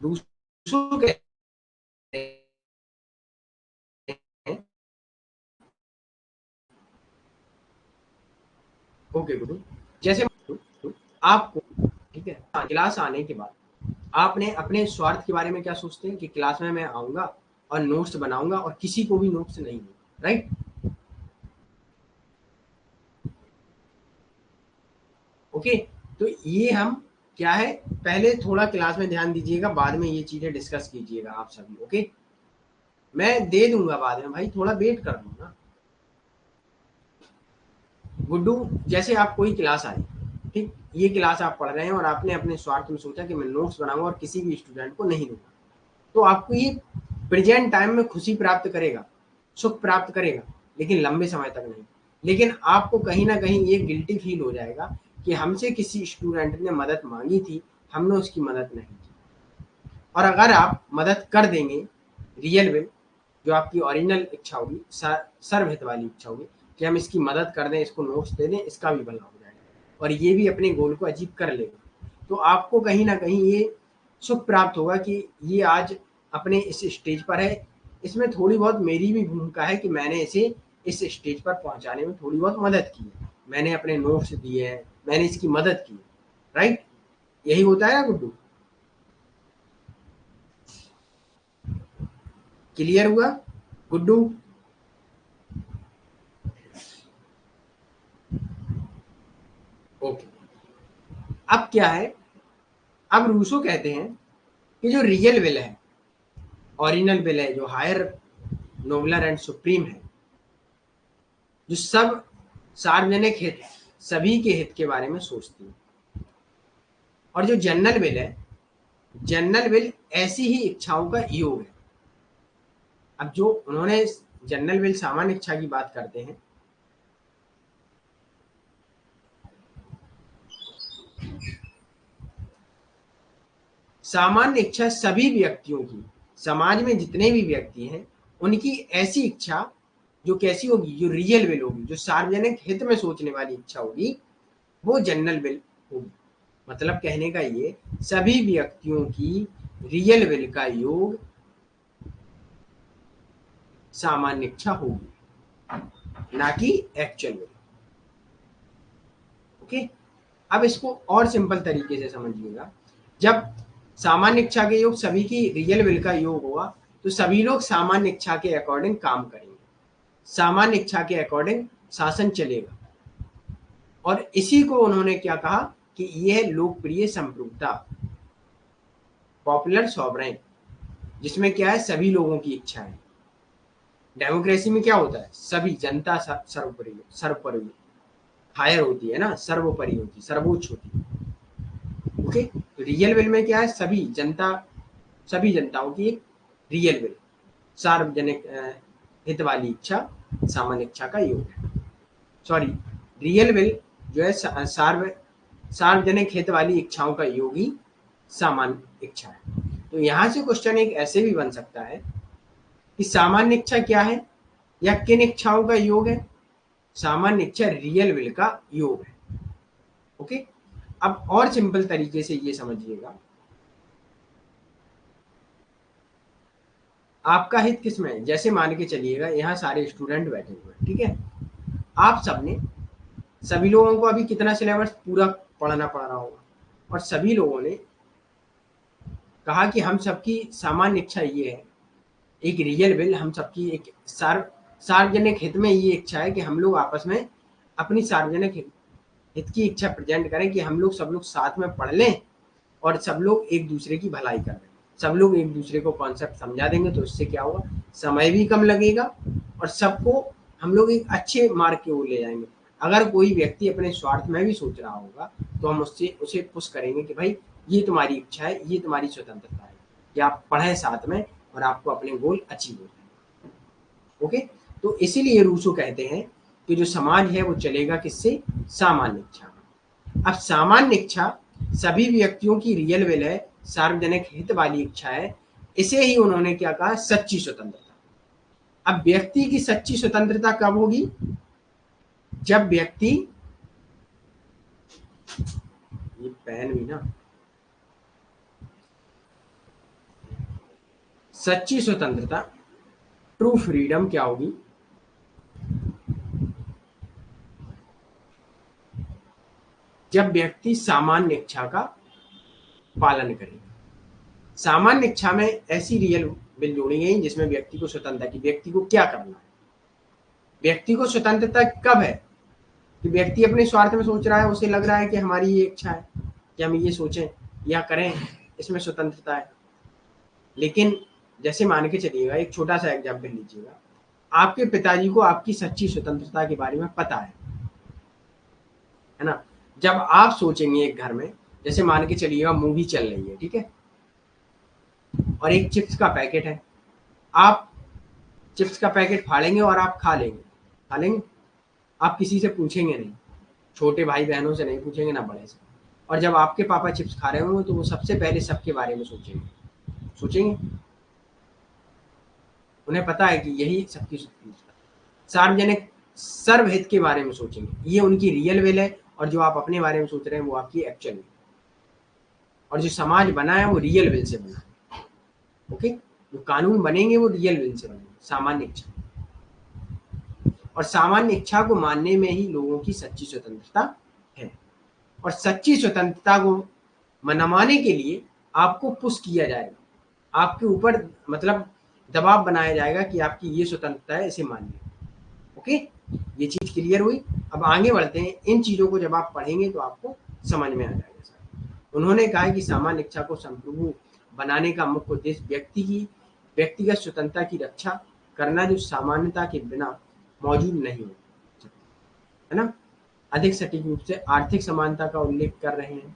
रूसो कहते हैं, ओके गुरु, जैसे आपको, ठीक है, क्लास आने के बाद आपने अपने स्वार्थ के बारे में क्या सोचते हैं कि क्लास में मैं आऊंगा और नोट्स बनाऊंगा और किसी को भी नोट्स नहीं दूंगा, राइट। ओके, तो ये हम क्या है, पहले थोड़ा क्लास में ध्यान दीजिएगा, बाद में ये चीजें डिस्कस कीजिएगा आप सभी। ओके, मैं दे दूंगा बाद में, भाई थोड़ा वेट कर लो ना। गुड्डू, जैसे आप कोई क्लास आए, ठीक, ये क्लास आप पढ़ रहे हैं और आपने अपने स्वार्थ में सोचा कि मैं नोट्स बनाऊंगा और किसी भी स्टूडेंट को नहीं दूंगा, तो आपको ये प्रेजेंट टाइम में खुशी प्राप्त करेगा, सुख प्राप्त करेगा, लेकिन लंबे समय तक नहीं। लेकिन आपको कहीं ना कहीं ये गिल्टी फील हो जाएगा कि हमसे किसी स्टूडेंट ने मदद मांगी थी, हमने उसकी मदद नहीं की। और अगर आप मदद कर देंगे, रियल विल जो आपकी ओरिजिनल इच्छा होगी, सर्वहित वाली इच्छा होगी कि हम इसकी मदद कर दें, इसको नोट्स दे दें, इसका भी भला हो जाएगा और ये भी अपने गोल को अचीव कर लेगा, तो आपको कहीं ना कहीं ये सुख प्राप्त होगा कि ये आज अपने इस स्टेज पर है, इसमें थोड़ी बहुत मेरी भी भूमिका है कि मैंने इसे इस स्टेज पर पहुंचाने में थोड़ी बहुत मदद की है, मैंने अपने नोट्स दिए हैं, मैंने इसकी मदद की, राइट। यही होता है ना गुड्डू, क्लियर हुआ गुड्डू। ओके, अब क्या है, अब रूसो कहते हैं कि जो रियल विल है, ओरिजिनल विल है, जो हायर नोबलर एंड सुप्रीम है, जो सब सार्वजनिक हित, सभी के हित के बारे में सोचती है, और जो जनरल विल है, जनरल विल ऐसी ही इच्छाओं का योग है। अब जो उन्होंने जनरल विल सामान्य इच्छा की बात करते हैं, सामान्य इच्छा सभी व्यक्तियों की, समाज में जितने भी व्यक्ति हैं उनकी ऐसी इच्छा जो कैसी होगी, जो रियल विल होगी, जो सार्वजनिक हित में सोचने वाली इच्छा होगी, वो जनरल विल होगी। मतलब कहने का ये, सभी व्यक्तियों की रियल विल का योग सामान्य इच्छा होगी, ना कि एक्चुअल विल। ओके, अब इसको और सिंपल तरीके से समझिएगा, जब सामान्य इच्छा के योग सभी की रियल विल का योग होगा, तो सभी लोग सामान्य इच्छा के अकॉर्डिंग काम करेंगे, सामान्य इच्छा के अकॉर्डिंग शासन चलेगा। और इसी को उन्होंने क्या कहा कि यह लोकप्रिय संप्रभुता, पॉपुलर सॉवरेन, जिसमें क्या है, सभी लोगों की इच्छा है। डेमोक्रेसी में क्या होता है, सभी, जनता सर्वोपरि, सर्वोपरि हायर होती है ना, सर्वोपरि होती, सर्वोच्च होती है। ओके, रियल विल में क्या है, सभी जनता, सभी जनताओं की एक रियल विल, सार्वजनिक हित वाली इच्छा, सामान्य इच्छा का योग है। सॉरी, रियल विल जो है सार्वजनिक हित वाली इच्छाओं का योगी सामान्य इच्छा है। तो यहां से क्वेश्चन एक ऐसे भी बन सकता है कि सामान्य इच्छा क्या है या किन इच्छाओं का योग है। सामान्य इच्छा रियल विल का योग है। ओके, अब और सिंपल तरीके से ये समझिएगा, आपका हित किसमें है। जैसे मान के चलिएगा यहाँ सारे स्टूडेंट बैठे हुए हैं, ठीक है, आप सबने सभी लोगों को अभी कितना सिलेबस पूरा पढ़ना पड़ रहा होगा, और सभी लोगों ने कहा कि हम सबकी सामान्य इच्छा ये है, एक रियल विल, हम सबकी एक सार्वजनिक हित में ये इच्छा है कि हम लोग आपस में अपनी सार्वजनिक हित की इच्छा प्रेजेंट करें कि हम लोग सब लोग साथ में पढ़ लें और सब लोग एक दूसरे की भलाई कर लें। सब लोग एक दूसरे को कॉन्सेप्ट समझा देंगे तो इससे क्या होगा, समय भी कम लगेगा और सबको हम लोग एक अच्छे मार्ग की ओर ले जाएंगे। अगर कोई व्यक्ति अपने स्वार्थ में भी सोच रहा होगा तो हम उसे पुश करेंगे कि भाई ये तुम्हारी इच्छा है, ये तुम्हारी स्वतंत्रता है कि आप पढ़ें साथ में और आपको अपने गोल अचीव हो जाए। ओके, तो इसीलिए रूसो कहते हैं कि जो समाज है वो चलेगा किससे, सामान्य इच्छा। अब सामान्य इच्छा सभी व्यक्तियों की रियल विल है, सार्वजनिक हित वाली इच्छा है। इसे ही उन्होंने क्या कहा, सच्ची स्वतंत्रता। अब व्यक्ति की सच्ची स्वतंत्रता कब होगी, जब व्यक्ति, ये पेन भी ना, सच्ची स्वतंत्रता ट्रू फ्रीडम क्या होगी, जब व्यक्ति सामान्य इच्छा का पालन करेगा। सामान्य इच्छा में ऐसी रियल विल जोड़ी गई जिसमें व्यक्ति को स्वतंत्रता कि व्यक्ति को क्या करना है। व्यक्ति को स्वतंत्रता कब है कि व्यक्ति अपने स्वार्थ में सोच रहा है, उसे लग रहा है कि हमारी ये इच्छा है कि हम ये सोचें या करें, इसमें स्वतंत्रता है। लेकिन जैसे मान के चलिएगा, एक छोटा सा एग्जाम्पल लीजिएगा, आपके पिताजी को आपकी सच्ची स्वतंत्रता के बारे में पता है ना। जब आप सोचेंगे एक घर में, जैसे मान के चलिएगा मूवी चल रही है, ठीक है, और एक चिप्स का पैकेट है, आप चिप्स का पैकेट फाड़ेंगे और आप खा लेंगे, आप किसी से पूछेंगे नहीं, छोटे भाई बहनों से नहीं पूछेंगे ना बड़े से। और जब आपके पापा चिप्स खा रहे होंगे तो वो सबसे पहले सबके बारे में सोचेंगे। उन्हें पता है कि यही सबकी सार्वजनिक सर्वहित के बारे में सोचेंगे, ये उनकी रियल विल है। और जो आप अपने बारे में सोच रहे हैं वो आपकी एक्चुअल विल, और जो समाज बना है वो रियल विल से बना है। ओके, जो कानून बनेंगे वो रियल विल से बनेंगे, सामान्य इच्छा। और सामान्य इच्छा को मानने में ही लोगों की सच्ची स्वतंत्रता है। और सच्ची स्वतंत्रता को मनवाने के लिए आपको पुश किया जाएगा, आपके ऊपर मतलब दबाव बनाया जाएगा कि आपकी ये स्वतंत्रता है, इसे मानिए। ओके, ये चीज क्लियर हुई। अब आगे बढ़ते हैं, इन चीजों को जब आप पढ़ेंगे तो आपको समझ में आ जाएगा सर। उन्होंने कहा कि सामान्य इच्छा को संप्रभु बनाने का मुख्य उद्देश्य व्यक्ति की व्यक्तिगत स्वतंत्रता की रक्षा करना, जो सामान्यता के बिना मौजूद नहीं हो, है ना। अधिक सटीक रूप से आर्थिक समानता का उल्लेख कर रहे हैं,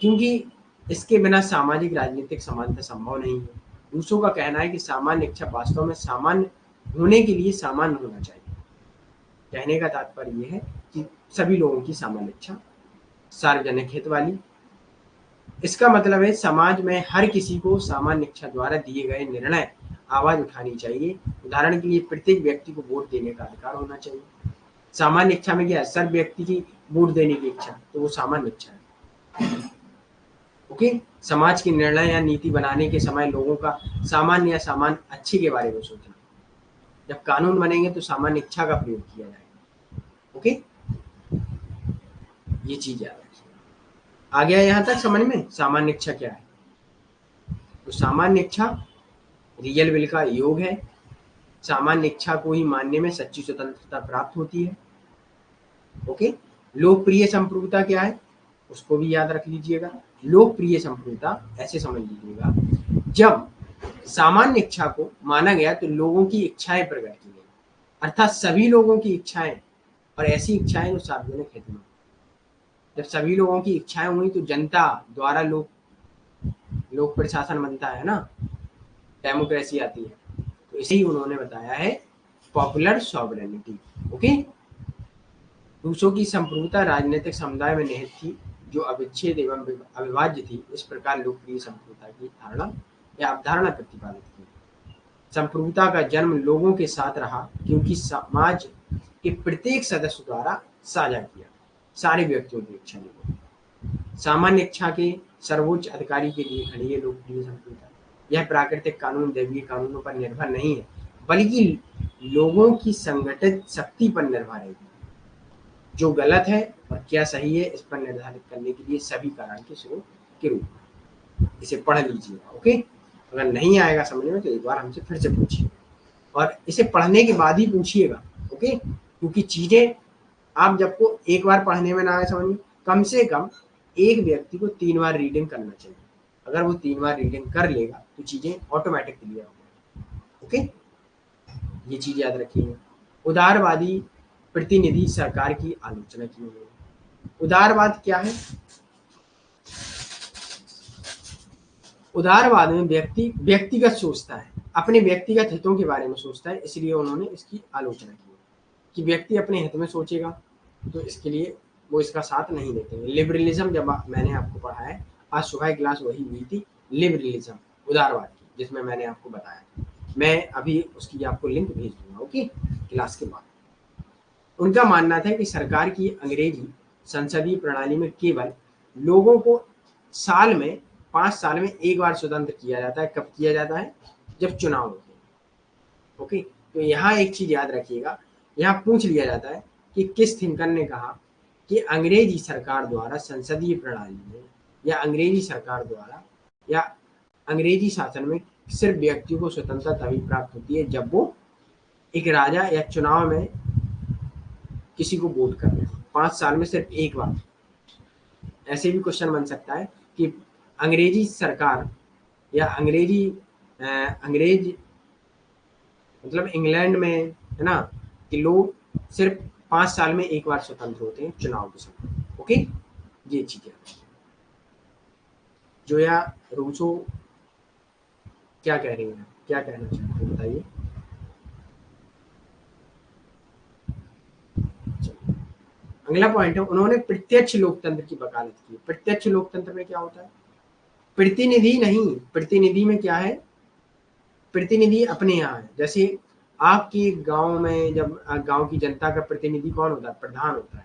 क्योंकि इसके बिना सामाजिक राजनीतिक समानता संभव नहीं है। रूसो का कहना है कि सामान्य इच्छा वास्तव में सामान्य होने के लिए सामान्य होना चाहिए। कहने का तात्पर्य यह है कि सभी लोगों की सामान्य इच्छा सार्वजनिक हित वाली। इसका मतलब है समाज में हर किसी को सामान्य इच्छा द्वारा दिए गए निर्णय आवाज उठानी चाहिए। उदाहरण के लिए प्रत्येक व्यक्ति को वोट देने का अधिकार होना चाहिए। सामान्य इच्छा में क्या है, सर्व व्यक्ति की वोट देने की इच्छा, तो वो सामान्य इच्छा है। ओके, समाज के निर्णय या नीति बनाने के समय लोगों का सामान्य या सामान्य अच्छे के बारे में सोचना। जब कानून बनेंगे तो सामान्य इच्छा का प्रयोग किया जाएगा। ओके, ये चीज याद रखिए। आ गया यहाँ तक समझ में सामान्य इच्छा क्या है। तो सामान्य इच्छा रियल विल का योग है। सामान्य इच्छा को ही मानने में सच्ची स्वतंत्रता प्राप्त होती है। ओके, लोकप्रिय संप्रभुता क्या है उसको भी याद रख लीजिएगा। लोकप्रिय संप्रभुता ऐसे समझ लीजिएगा, जब सामान्य इच्छा को माना गया तो लोगों की इच्छाएं प्रकट की गई, अर्थात सभी लोगों की इच्छाएं, और ऐसी इच्छाएं जो सार्वजनिक हित में। जब सभी लोगों की इच्छाएं हुई तो जनता द्वारा लोक प्रशासन बनता है ना, डेमोक्रेसी आती है। तो इसे ही उन्होंने बताया है पॉपुलर सॉवरेनिटी। ओके, रूसो की संप्रभुता राजनीतिक समुदाय में निहित थी, जो अविच्छेद एवं अविभाज्य थी। इस प्रकार लोकप्रिय संप्रभुता की धारणा या अवधारणा प्रतिपादित की। संप्रभुता का जन्म लोगों के साथ रहा क्योंकि समाज के प्रत्येक सदस्य द्वारा साझा किया सारे व्यक्तियों की इच्छा नहीं, सामान्य इच्छा के सर्वोच्च अधिकारी के लिए खड़ी है लोकप्रिय संप्रभुता। यह प्राकृतिक कानून दैवीय कानूनों पर निर्भर नहीं है बल्कि लोगों की संगठित शक्ति पर निर्भर है। जो गलत है और क्या सही है इस पर निर्धारित करने के लिए सभी कारण के स्रोत के रूप में इसे पढ़ लीजिएगा। ओके, अगर नहीं आएगा समझ में तो एक बार हमसे फिर से पूछिए और इसे पढ़ने के बाद ही पूछिएगा। ओके, क्योंकि चीजें आप जब को एक बार पढ़ने में ना आए समझ में, कम से कम एक व्यक्ति को 3 बार रीडिंग करना चाहिए। अगर वो 3 बार रीडिंग कर लेगा तो चीजें ऑटोमेटिक क्लियर हो। ओके, ये चीज याद रखिएगा। उदारवादी प्रतिनिधि सरकार की आलोचना की उन्होंने। उदारवाद क्या है? उदारवाद में व्यक्ति व्यक्तिगत सोचता है, अपने व्यक्तिगत हितों के बारे में सोचता है, इसलिए उन्होंने इसकी आलोचना की कि व्यक्ति अपने हित में सोचेगा तो इसके लिए वो इसका साथ नहीं देते हैं। लिबरलिज्म जब मैंने आपको पढ़ा है, आज सुबह क्लास वही हुई थी, लिबरलिज्म उदारवाद की, जिसमें मैंने आपको बताया। मैं अभी उसकी आपको लिंक भेज दूंगा ओके क्लास के बाद। उनका मानना था कि सरकार की अंग्रेजी संसदीय प्रणाली में केवल लोगों को साल में 5 साल में एक बार स्वतंत्र किया जाता है। कब किया जाता है? जब चुनाव होते हैं। ओके, तो यहाँ एक चीज याद रखिएगा, यहाँ पूछ लिया जाता है कि किस थिंकर ने कहा कि अंग्रेजी सरकार द्वारा संसदीय प्रणाली में या अंग्रेजी सरकार द्वारा या अंग्रेजी शासन में सिर्फ व्यक्ति को स्वतंत्रता तभी प्राप्त होती है जब वो एक राजा या चुनाव में किसी को वोट कर रहे हैं 5 साल में सिर्फ एक बार। ऐसे भी क्वेश्चन बन सकता है कि अंग्रेजी सरकार या अंग्रेज मतलब इंग्लैंड में है ना कि लोग सिर्फ 5 साल में एक बार स्वतंत्र होते हैं चुनाव के समय। ओके, ये चीज है। जोया रूसो क्या कह रही है, क्या कहना चाहते हैं बताइए। अगला पॉइंट है, उन्होंने प्रत्यक्ष लोकतंत्र की वकालत की। प्रत्यक्ष लोकतंत्र में क्या होता है? प्रतिनिधि नहीं, प्रतिनिधि में क्या है? प्रतिनिधि अपने यहाँ है। जैसे आपके गांव में जब गांव की जनता का प्रतिनिधि कौन होता है? प्रधान होता है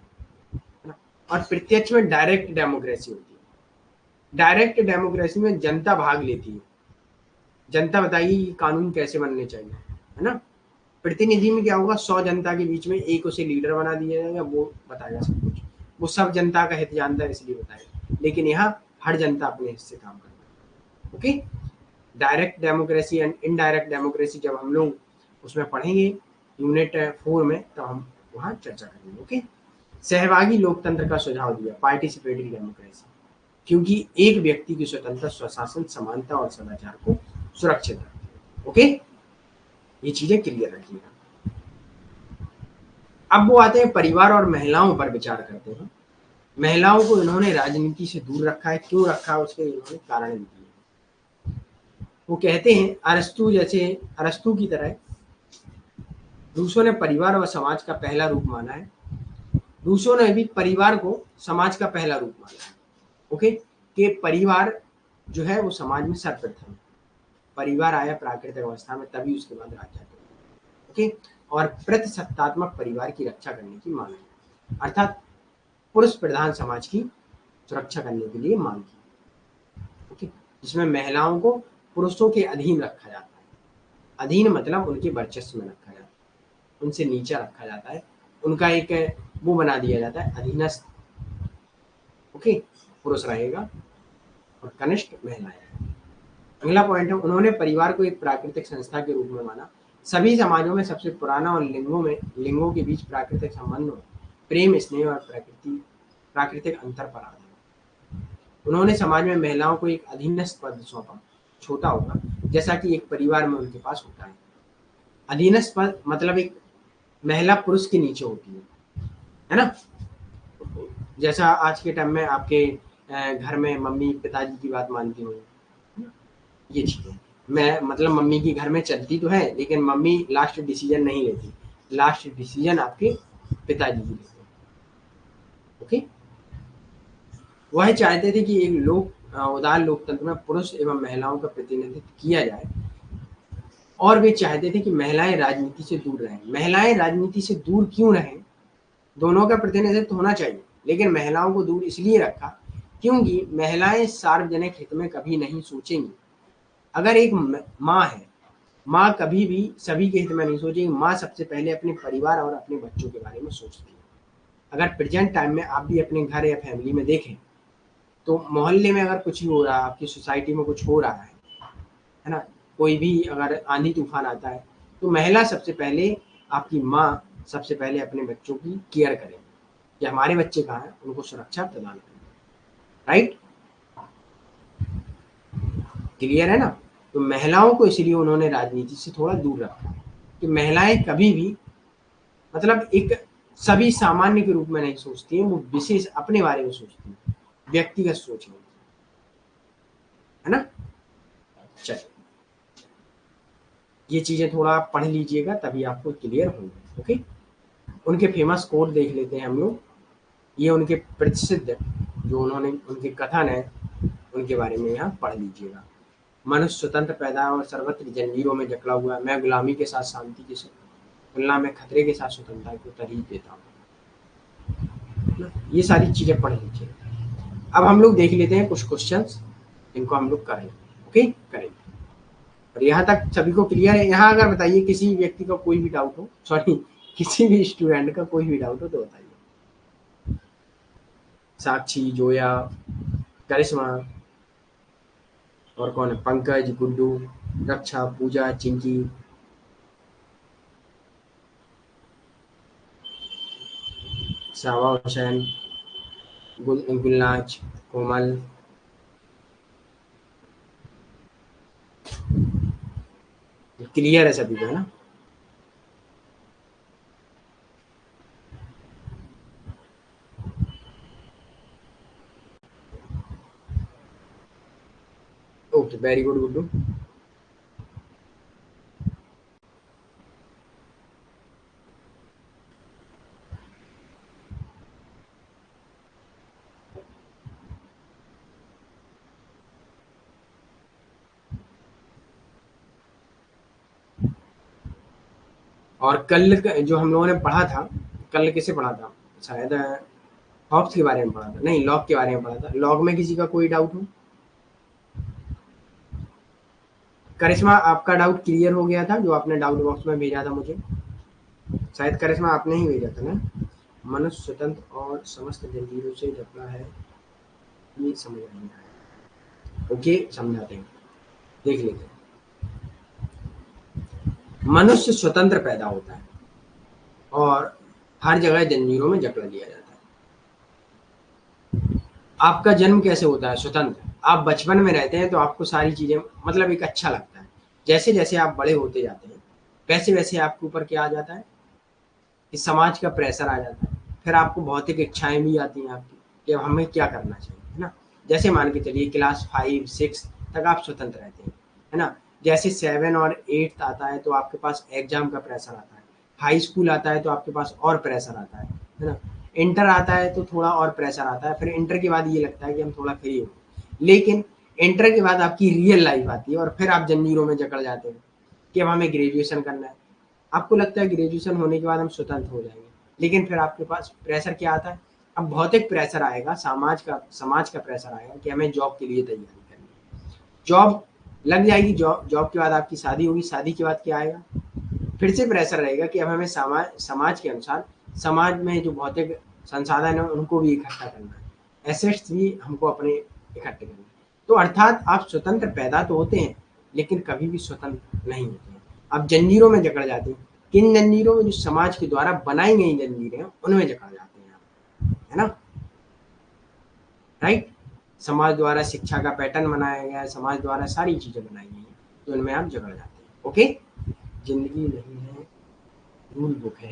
ना। और प्रत्यक्ष में डायरेक्ट डेमोक्रेसी होती है। डायरेक्ट डेमोक्रेसी में जनता भाग लेती है, जनता बताइए कानून कैसे बनने चाहिए, है ना। प्रतिनिधि में क्या होगा? 100 जनता के बीच में एक उसे लीडर बना दिया जाएगा, वो बताएगा सब कुछ, वो सब जनता का हित जानता है इसलिए बताएगा। लेकिन यहाँ हर जनता अपने हित से काम करता है। Okay, direct democracy and indirect democracy जब हम लोग उसमें पढ़ेंगे यूनिट 4 में तो हम वहाँ चर्चा करेंगे। ओके, सहभागी लोकतंत्र का सुझाव दिया, पार्टिसिपेटरी डेमोक्रेसी, क्योंकि एक व्यक्ति की स्वतंत्रता, स्वशासन, समानता और सदाचार को सुरक्षित रखती है। ओके, ये चीजें क्लियर रखिएगा। अब वो आते हैं परिवार और महिलाओं पर विचार करते हैं। महिलाओं को इन्होंने राजनीति से दूर रखा है। क्यों रखा है उसके इन्होंने कारण दिए। वो कहते हैं अरस्तु की तरह रूसों ने परिवार और समाज का पहला रूप माना है। रूसों ने भी परिवार को समाज का पहला रूप माना है। ओके, कि परिवार जो है वो समाज में सर्वप्रथम, परिवार आया प्राकृतिक अवस्था में तभी उसके बाद राज्य। ओके, और प्रतिसत्तात्मक परिवार की रक्षा करने की मांग है, अर्थात पुरुष प्रधान समाज की सुरक्षा करने के लिए मांग की। ओके, जिसमें महिलाओं को पुरुषों के अधीन रखा जाता है। अधीन मतलब उनके वर्चस्व में रखा जाता है, उनसे नीचा रखा जाता है, उनका एक वो बना दिया जाता है अधीनस्थ। ओके, पुरुष रहेगा और कनिष्ठ महिलाएं। अगला पॉइंट है, उन्होंने परिवार को एक प्राकृतिक संस्था के रूप में माना। सभी समाजों में सबसे पुराना और लिंगों के बीच प्राकृतिक संबंधों, प्रेम, स्नेह और प्राकृतिक अंतर पर आधारित। उन्होंने समाज में महिलाओं को एक अधीनस्थ पद सौंपा, छोटा होगा जैसा कि एक परिवार में उनके पास होता है। अधीनस्थ पद मतलब एक महिला पुरुष के नीचे होती है ना। जैसा आज के टाइम में आपके घर में मम्मी पिताजी की बात मानती हूँ, ये चीजें मैं मतलब मम्मी की घर में चलती तो है लेकिन मम्मी लास्ट डिसीजन नहीं लेती, लास्ट डिसीजन आपके पिताजी की लेते हैं। ओके, वह चाहते थे कि एक उदार लोकतंत्र में पुरुष एवं महिलाओं का प्रतिनिधित्व किया जाए। और वे चाहते थे कि महिलाएं राजनीति से दूर रहें। महिलाएं राजनीति से दूर क्यों रहें? दोनों का प्रतिनिधित्व होना चाहिए, लेकिन महिलाओं को दूर इसलिए रखा क्योंकि महिलाएं सार्वजनिक हित में कभी नहीं सोचेंगी। अगर एक माँ है, माँ कभी भी सभी के हित में नहीं सोचेगी। माँ सबसे पहले अपने परिवार और अपने बच्चों के बारे में सोचती है। अगर प्रेजेंट टाइम में आप भी अपने घर या फैमिली में देखें तो मोहल्ले में अगर कुछ भी हो रहा है, आपकी सोसाइटी में कुछ हो रहा है ना, कोई भी अगर आंधी तूफान आता है तो महिला सबसे पहले, आपकी माँ सबसे पहले अपने बच्चों की केयर करें कि हमारे बच्चे कहाँ हैं, उनको सुरक्षा प्रदान करें। राइट, क्लियर है ना? तो महिलाओं को इसलिए उन्होंने राजनीति से थोड़ा दूर रखा कि महिलाएं कभी भी मतलब एक सभी सामान्य के रूप में नहीं सोचती हैं, वो विशेष अपने बारे में सोचती हैं, व्यक्तिगत सोच है ना। चलिए, ये चीजें थोड़ा आप पढ़ लीजिएगा तभी आपको क्लियर होंगे। ओके, उनके फेमस कोट देख लेते हैं हम लोग। ये उनके प्रसिद्ध जो उन्होंने उनके कथन है उनके बारे में यहाँ पढ़ लीजिएगा। मनुष्य स्वतंत्र पैदा है और सर्वत्र जंजीरों में जकड़ा हुआ है। मैं गुलामी के साथ शांति की तुलना में खतरे के साथ स्वतंत्रता को तरजीह देता हूँ। ये सारी चीजें पढ़ लीजिए। अब हम लोग देख लेते हैं कुछ क्वेश्चंस, इनको हम लोग करेंगे। ओके, करेंगे। और यहाँ तक सभी को क्लियर है? यहाँ अगर बताइए किसी व्यक्ति का कोई भी डाउट हो, सॉरी किसी भी स्टूडेंट का कोई भी डाउट हो तो बताइए। साक्षी, जोया, करिश्मा, और कौन है, पंकज, गुड्डू, रक्षा, पूजा, चिंकी, सावा हुसैन, गुलनाज, कोमल, क्लियर है सभी को, है ना? Okay, very good Guddu. और कल जो हम लोगों ने पढ़ा था, कल किसे पढ़ा था, शायद हॉब्स के बारे में पढ़ा था, नहीं लॉक के बारे में पढ़ा था। लॉक में किसी का कोई डाउट हो? करिश्मा, आपका डाउट क्लियर हो गया था जो आपने डाउट बॉक्स में भेजा था मुझे? शायद करिश्मा आपने ही भेजा था ना। मनुष्य स्वतंत्र और समस्त जंजीरों से जकड़ा है, ये समझ नहीं आया। ओके, समझाते हैं, देख लेते हैं। मनुष्य स्वतंत्र पैदा होता है और हर जगह जंजीरों में जकड़ा दिया जाता है। आपका जन्म कैसे होता है? स्वतंत्र। आप बचपन में रहते हैं तो आपको सारी चीजें मतलब एक अच्छा लगता है। जैसे जैसे आप बड़े होते जाते हैं वैसे वैसे आपके ऊपर क्या आ जाता है कि समाज का प्रेशर आ जाता है। फिर आपको भौतिक इच्छाएं भी आती हैं आपकी कि अब हमें क्या करना चाहिए, है ना। जैसे मान के चलिए क्लास 5-6 तक आप स्वतंत्र रहते हैं, है ना। जैसे 7 और 8 आता है तो आपके पास एग्जाम का प्रेशर आता है। हाई स्कूल आता है तो आपके पास और प्रेशर आता है ना। इंटर आता है तो थोड़ा और प्रेशर आता है। फिर इंटर के बाद ये लगता है कि हम थोड़ा फ्री हो, लेकिन इंटर के बाद आपकी रियल लाइफ आती है और फिर आप जंजीरों में जकड़ जाते हैं कि अब हमें ग्रेजुएशन करना है। आपको लगता है ग्रेजुएशन होने के बाद हम स्वतंत्र हो जाएंगे, लेकिन फिर आपके पास प्रेशर क्या आता है? अब भौतिक प्रेशर आएगा, समाज का प्रेशर आएगा कि हमें जॉब के लिए तैयारी करनी है। जॉब लग जाएगी, जॉब के बाद आपकी शादी होगी, शादी के बाद क्या आएगा? फिर से प्रेशर रहेगा कि अब हमें समाज के अनुसार समाज में जो भौतिक संसाधन है उनको भी इकट्ठा करना है, एसेट्स भी हमको अपने इकट्ठे करना है। तो अर्थात आप स्वतंत्र पैदा तो होते हैं लेकिन कभी भी स्वतंत्र नहीं होते हैं। आप जंजीरों में जकड़ जाते हैं। किन जंजीरों में? जो समाज के द्वारा बनाई गई जंजीरें हैं उनमें जकड़ जाते हैं आप, है ना। राइट, समाज द्वारा शिक्षा का पैटर्न बनाया गया है, समाज द्वारा सारी चीजें बनाई गई हैं तो इनमें आप जकड़ जाते हैं। ओके, जिंदगी नहीं है रूल बुक है।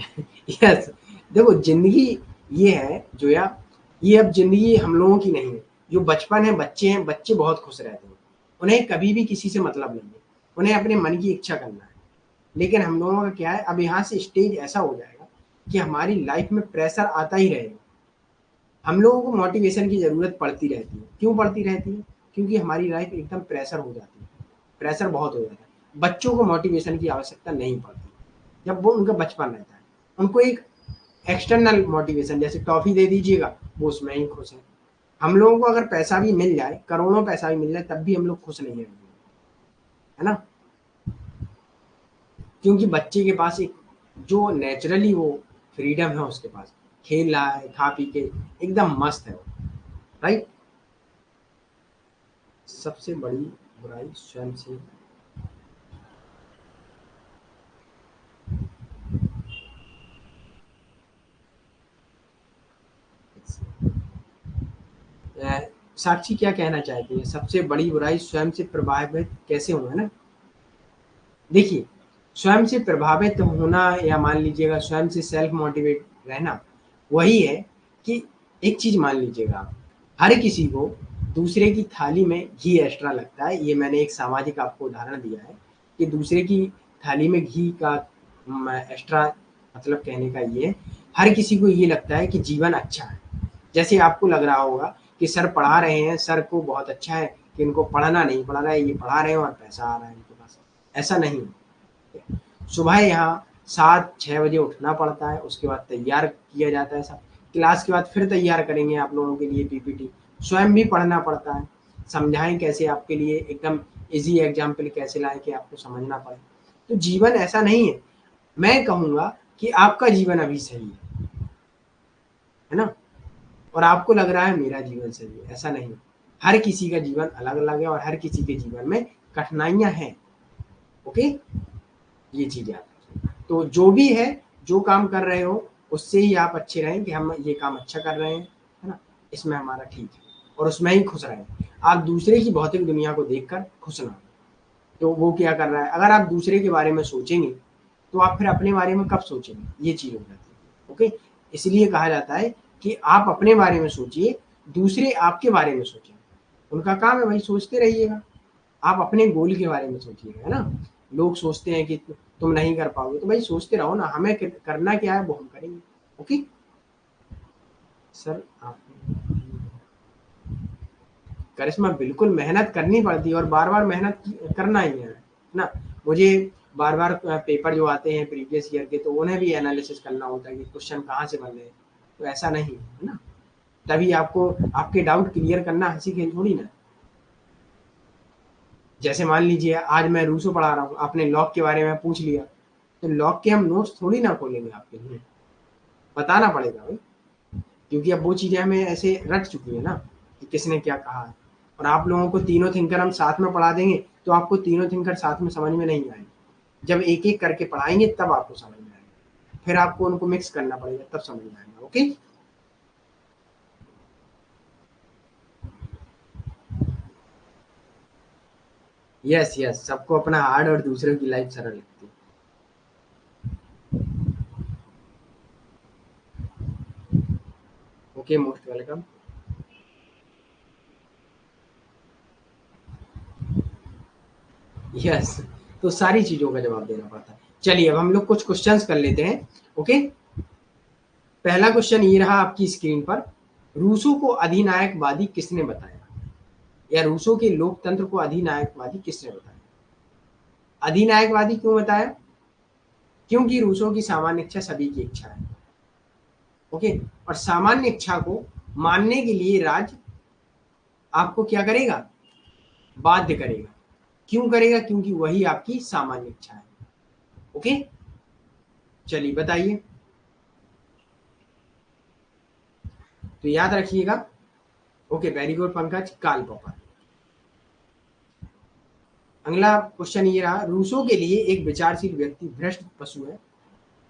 यस, देखो जिंदगी ये है जो या ये अब जिंदगी हम लोगों की नहीं है। जो बचपन है, बच्चे हैं, बच्चे बहुत खुश रहते हैं, उन्हें कभी भी किसी से मतलब नहीं है, उन्हें अपने मन की इच्छा करना है। लेकिन हम लोगों का क्या है, अब यहाँ से स्टेज ऐसा हो जाएगा कि हमारी लाइफ में प्रेशर आता ही रहेगा। हम लोगों को मोटिवेशन की जरूरत पड़ती रहती है। क्यों पड़ती रहती है? क्योंकि हमारी लाइफ एकदम प्रेशर हो जाती है, प्रेशर बहुत हो जाता है। बच्चों को मोटिवेशन की आवश्यकता नहीं पड़ती जब वो उनका बचपन रहता है। उनको एक एक्सटर्नल मोटिवेशन, जैसे टॉफी दे दीजिएगा, वो उसमें ही खुश है। हम लोगों को अगर पैसा भी मिल जाए, करोड़ों पैसा भी मिल जाए, तब भी हम लोग खुश नहीं रहेंगे, है ना। क्योंकि बच्चे के पास एक जो नेचुरली वो फ्रीडम है, उसके पास खेल रहा है, खा पी के एकदम मस्त है वो, राइट। सबसे बड़ी बुराई स्वयं से। साक्षी क्या कहना चाहती है? सबसे बड़ी बुराई स्वयं से प्रभावित कैसे हो, है ना। देखिए, स्वयं से प्रभावित होना, या मान लीजिएगा स्वयं से सेल्फ मोटिवेट रहना, वही है कि एक चीज मान लीजिएगा आप, हर किसी को दूसरे की थाली में घी एक्स्ट्रा लगता है। ये मैंने एक सामाजिक आपको उदाहरण दिया है कि दूसरे की थाली में घी का एक्स्ट्रा, मतलब कहने का ये है, हर किसी को ये लगता है कि जीवन अच्छा है। जैसे आपको लग रहा होगा कि सर पढ़ा रहे हैं, सर को बहुत अच्छा है कि इनको पढ़ना नहीं पढ़ा रहा है, ये पढ़ा रहे हैं और पैसा आ रहा है इनके पास। ऐसा नहीं है। सुबह यहाँ 7-6 बजे उठना पड़ता है, उसके बाद तैयार किया जाता है सब, क्लास के बाद फिर तैयार करेंगे आप लोगों के लिए पीपीटी, स्वयं भी पढ़ना पड़ता है, समझाएं कैसे आपके लिए एकदम इजी एग्जाम्पल कैसे लाएं कि आपको समझना पड़े। तो जीवन ऐसा नहीं है, मैं कहूँगा कि आपका जीवन अभी सही है ना, और आपको लग रहा है मेरा जीवन सही है, ऐसा नहीं। हर किसी का जीवन अलग अलग है और हर किसी के जीवन में कठिनाइयां हैं। ओके, ये चीज याद रखिए। तो जो भी है, जो काम कर रहे हो, उससे ही आप अच्छे रहें कि हम ये काम अच्छा कर रहे हैं, है ना, इसमें हमारा ठीक है, और उसमें ही खुश रहें। आप दूसरे की भौतिक दुनिया को देखकर खुश ना हो। तो वो क्या कर रहा है, अगर आप दूसरे के बारे में सोचेंगे तो आप फिर अपने बारे में कब सोचेंगे, ये चीज हो जाती है। ओके, इसलिए कहा जाता है कि आप अपने बारे में सोचिए, दूसरे आपके बारे में सोचें। उनका काम है भाई, सोचते रहिएगा। आप अपने गोल के बारे में सोचिएगा, है ना। लोग सोचते हैं कि तुम नहीं कर पाओगे, तो भाई सोचते रहो ना, हमें करना क्या है वो हम करेंगे। ओके सर, आप करिश्मा, बिल्कुल मेहनत करनी पड़ती है और बार बार मेहनत करना ही है ना। मुझे बार बार पेपर जो आते हैं प्रीवियस ईयर के, तो उन्हें भी एनालिसिस करना होता है कि क्वेश्चन कहाँ से बन रहे हैं। तो ऐसा नहीं है ना, तभी आपको आपके डाउट क्लियर करना हंसी खेल थोड़ी ना। जैसे मान लीजिए आज मैं रूसो पढ़ा रहा हूँ, आपने लॉक के बारे में पूछ लिया, तो लॉक के हम नोट्स थोड़ी ना खोलेंगे आपके लिए, बताना पड़ेगा भाई। क्योंकि अब वो चीजें हमें ऐसे रट चुकी है ना कि किसने क्या कहा है। और आप लोगों को तीनों थिंकर हम साथ में पढ़ा देंगे, तो आपको तीनों थिंकर साथ में समझ में नहीं आएंगे। जब एक एक करके पढ़ाएंगे तब आपको समझ में आएगा, फिर आपको उनको मिक्स करना पड़ेगा, तब समझ में आएगा। ओके, यस यस, सबको अपना हार्ड और दूसरों की लाइफ सरल लगती है। Okay, most welcome. यस, तो सारी चीजों का जवाब देना पड़ता है। चलिए अब हम लोग कुछ क्वेश्चंस कर लेते हैं। ओके, पहला क्वेश्चन ये रहा आपकी स्क्रीन पर, रूसो को अधिनायकवादी किसने बताया, या रूसो के लोकतंत्र को अधिनायकवादी किसने बताया। अधिनायकवादी क्यों बताया? क्योंकि रूसो की सामान्य इच्छा सभी की इच्छा है। ओके, और सामान्य इच्छा को मानने के लिए राज्य आपको क्या करेगा, बाध्य करेगा। क्यों करेगा? क्योंकि वही आपकी सामान्य इच्छा है। ओके, चलिए बताइए, तो याद रखिएगा। ओके, वेरी गुड पंकज, काल पॉपर। अगला क्वेश्चन ये रहा, रूसो के लिए एक विचारशील व्यक्ति भ्रष्ट पशु है।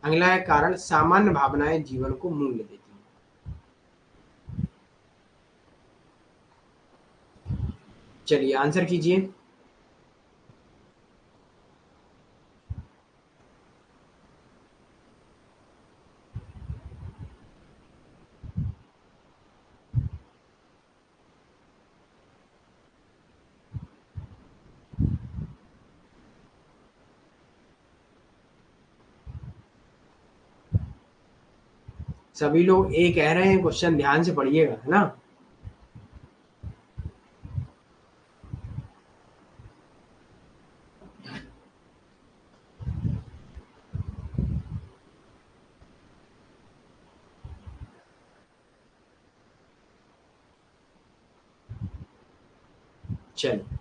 अगला है कारण सामान्य भावनाएं जीवन को मूल्य देती हैं। चलिए आंसर कीजिए। सभी लोग ए कह रहे हैं, क्वेश्चन ध्यान से पढ़िएगा, है ना। चलो,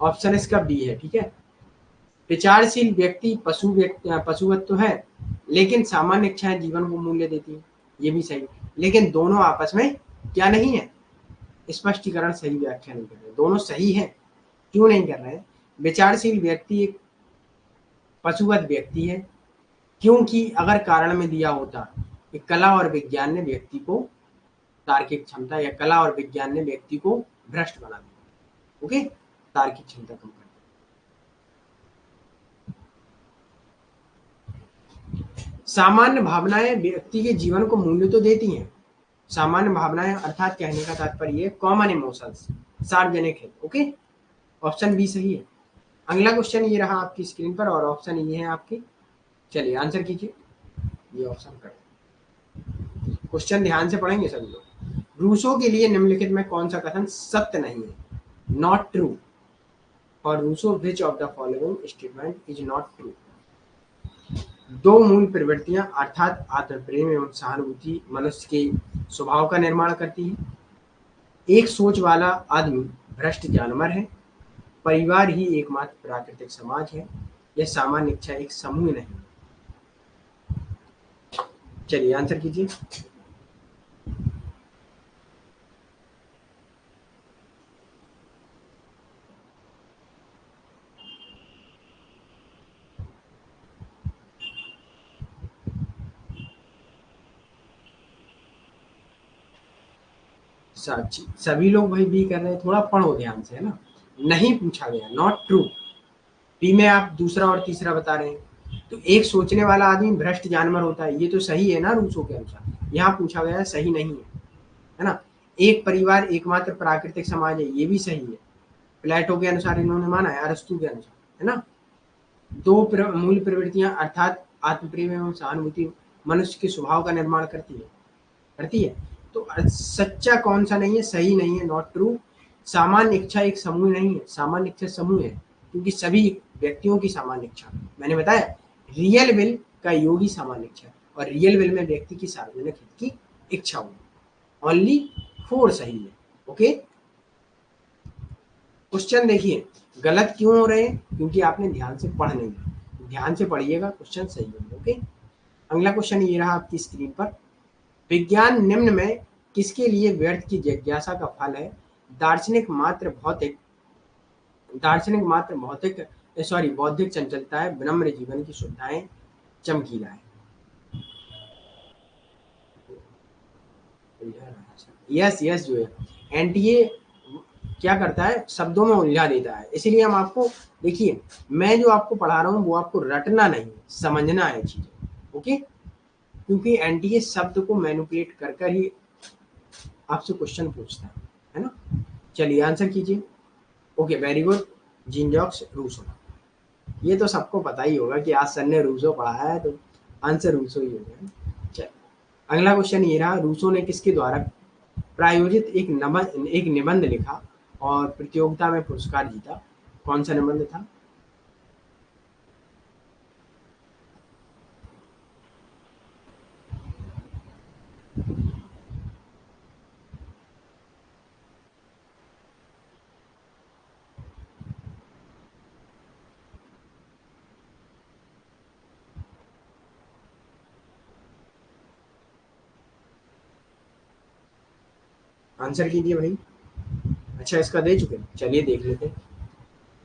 ऑप्शन इसका बी है, ठीक है। विचारशील व्यक्ति पशुवत तो है, लेकिन सामान्य इच्छाएं जीवन को मूल्य देती है, ये भी सही। लेकिन दोनों आपस में क्या नहीं है, स्पष्टीकरण, सही व्याख्या नहीं कर रहे। दोनों सही है, क्यों नहीं कर रहे हैं? विचारशील व्यक्ति एक पशुवत व्यक्ति है, क्योंकि अगर कारण में दिया होता कि कला और विज्ञान ने व्यक्ति को तार्किक क्षमता, या कला और विज्ञान ने व्यक्ति को भ्रष्ट बना दिया, ओके, तार्किक क्षमता कम कर। सामान्य भावनाएं व्यक्ति के जीवन को मूल्य तो देती हैं। सामान्य भावनाएं अर्थात कहने का तात्पर्य कॉमन इमोशंस, सार्वजनिक है, ओके। ऑप्शन बी सही है। अगला क्वेश्चन ये रहा आपकी स्क्रीन पर, और ऑप्शन ये है आपके। चलिए आंसर कीजिए, ये ऑप्शन कर। क्वेश्चन ध्यान से पढ़ेंगे सभी लोग। रूसो के लिए निम्नलिखित में कौन सा कथन सत्य नहीं है? Not true. For Rousseau which of the following statement is not true? दो मूल प्रवृत्तियां अर्थात आत्मप्रेम एवं सहानुभूति मनुष्य के स्वभाव का निर्माण करती है। एक सोच वाला आदमी भ्रष्ट जानवर है। परिवार ही एकमात्र प्राकृतिक समाज है। यह सामान्य इच्छा एक समूह नहीं। चलिए आंसर कीजिए। सभी लोग वही बी कर रहे हैं, थोड़ा पढ़ो ध्यान से, है ना। नहीं पूछा गया, नॉट ट्रू। बी में आप दूसरा और तीसरा बता रहे हैं। तो एक सोचने वाला आदमी भ्रष्ट जानवर होता है, ये तो सही है ना रूसो के अनुसार। यहाँ पूछा गया सही नहीं है ना। एक परिवार एकमात्र प्राकृतिक समाज है, ये भी सही है, प्लेटो के अनुसार इन्होंने माना है, अरस्तु के अनुसार, है ना। दो मूल प्रवृत्तियां अर्थात आत्मप्रेम एवं सहानुभूति मनुष्य के स्वभाव का निर्माण करती है। तो सच्चा कौन सा नहीं है, सही नहीं है, नॉट ट्रू। सामान्य इच्छा एक समूह नहीं है, सामान्य इच्छा समूह है, क्योंकि सभी व्यक्तियों की सामान्य इच्छा, मैंने बताया रियल विल का योग ही सामान्य इच्छा, और रियल विल में व्यक्ति की सार्वजनिक हित की इच्छा होगी। ओनली 4 सही है, ओके। क्वेश्चन देखिए, गलत क्यों हो रहे हैं? क्योंकि आपने ध्यान से पढ़ नहीं, ध्यान से पढ़िएगा, क्वेश्चन सही होंगे, ओके। अगला क्वेश्चन ये रहा आपकी स्क्रीन पर। विज्ञान निम्न में किसके लिए व्यर्थ की जिज्ञासा का फल है? दार्शनिक मात्र बौद्धिक चंचलता है, विनम्र जीवन की सुविधाएं, चमकीला है। यस जो है एनटीए क्या करता है, शब्दों में उलझा देता है। इसीलिए हम आपको, देखिए मैं जो आपको पढ़ा रहा हूँ वो आपको रटना नहीं, समझना है चीजें, ओके। क्योंकि एनटीए शब्द को मैनिपुलेट कर ही आपसे क्वेश्चन पूछता है ना। चलिए आंसर कीजिए। Okay very good, Jean Jacques Rousseau. ये तो सबको पता ही होगा कि आज सर ने रूसो पढ़ाया है, तो आंसर रूसो ही होगा। चल अगला क्वेश्चन ये रहा, रूसो ने किसके द्वारा प्रायोजित एक निबंध लिखा और प्रतियोगिता में पुरस्कार जीता? कौन सा निबंध था? आंसर कीजिए भाई। अच्छा इसका दे चुके, चलिए देख लेते हैं।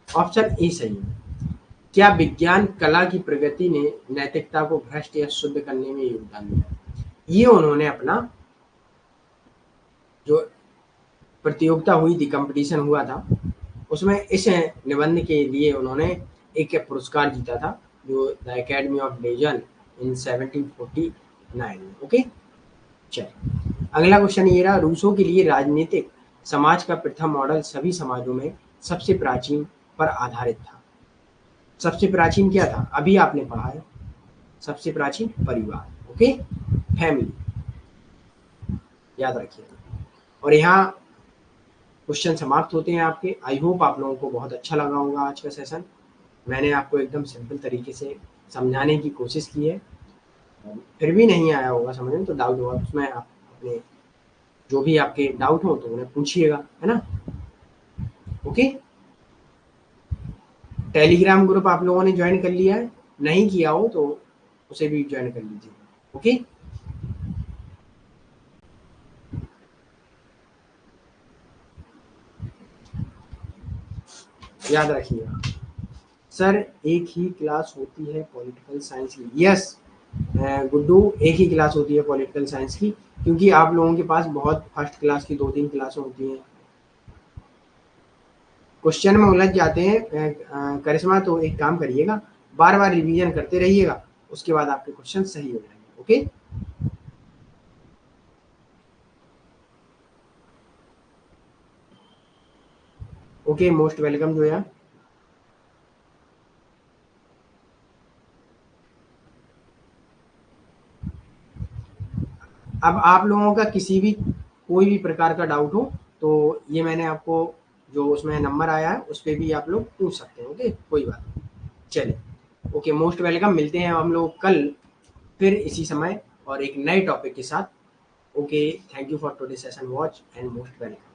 ऑप्शन ए सही है। क्या विज्ञान कला की प्रगति ने नैतिकता को भ्रष्ट या शुद्ध करने में योगदान दिया? ये उन्होंने अपना जो प्रतियोगिता हुई थी, कंपटीशन हुआ था, उसमें इस निबंध के लिए उन्होंने एक पुरस्कार जीता था, जो द एकेडमी ऑफ लेजन इन 1749 में, ओके। चलिए अगला क्वेश्चन ये रहा, रूसो के लिए राजनीतिक समाज का प्रथम मॉडल सभी समाजों में सबसे प्राचीन पर आधारित था। सबसे प्राचीन क्या था? अभी आपने पढ़ा है, सबसे प्राचीन परिवार, ओके, फैमिली, याद रखिएगा। और यहाँ क्वेश्चन समाप्त होते हैं आपके। आई होप आप लोगों को बहुत अच्छा लगा होगा आज का सेशन। मैंने आपको एकदम सिंपल तरीके से समझाने की कोशिश की है, फिर भी नहीं आया होगा समझ में तो डाउट होगा, उसमें आप अपने जो भी आपके डाउट हो तो उन्हें पूछिएगा, है ना। ओके, टेलीग्राम ग्रुप आप लोगों ने ज्वाइन कर लिया है, नहीं किया हो तो उसे भी ज्वाइन कर लीजिए। ओके, याद रखिएगा। सर एक ही क्लास होती है पॉलिटिकल साइंस की? यस गुड्डू, एक ही क्लास होती है पॉलिटिकल साइंस की, क्योंकि आप लोगों के पास बहुत फर्स्ट क्लास की 2-3 क्लासें होती हैं, क्वेश्चन में उलझ जाते हैं। करिश्मा तो एक काम करिएगा, बार बार रिवीजन करते रहिएगा, उसके बाद आपके क्वेश्चन सही हो जाएंगे। Okay, okay, most welcome Zoya. अब आप लोगों का किसी भी कोई भी प्रकार का डाउट हो तो ये मैंने आपको जो उसमें नंबर आया है उस पर भी आप लोग पूछ सकते हैं। ओके, कोई बात नहीं, चलिए। ओके, मोस्ट वेलकम, मिलते हैं हम लोग कल फिर इसी समय और एक नए टॉपिक के साथ। Okay, thank you for today session watch and most welcome.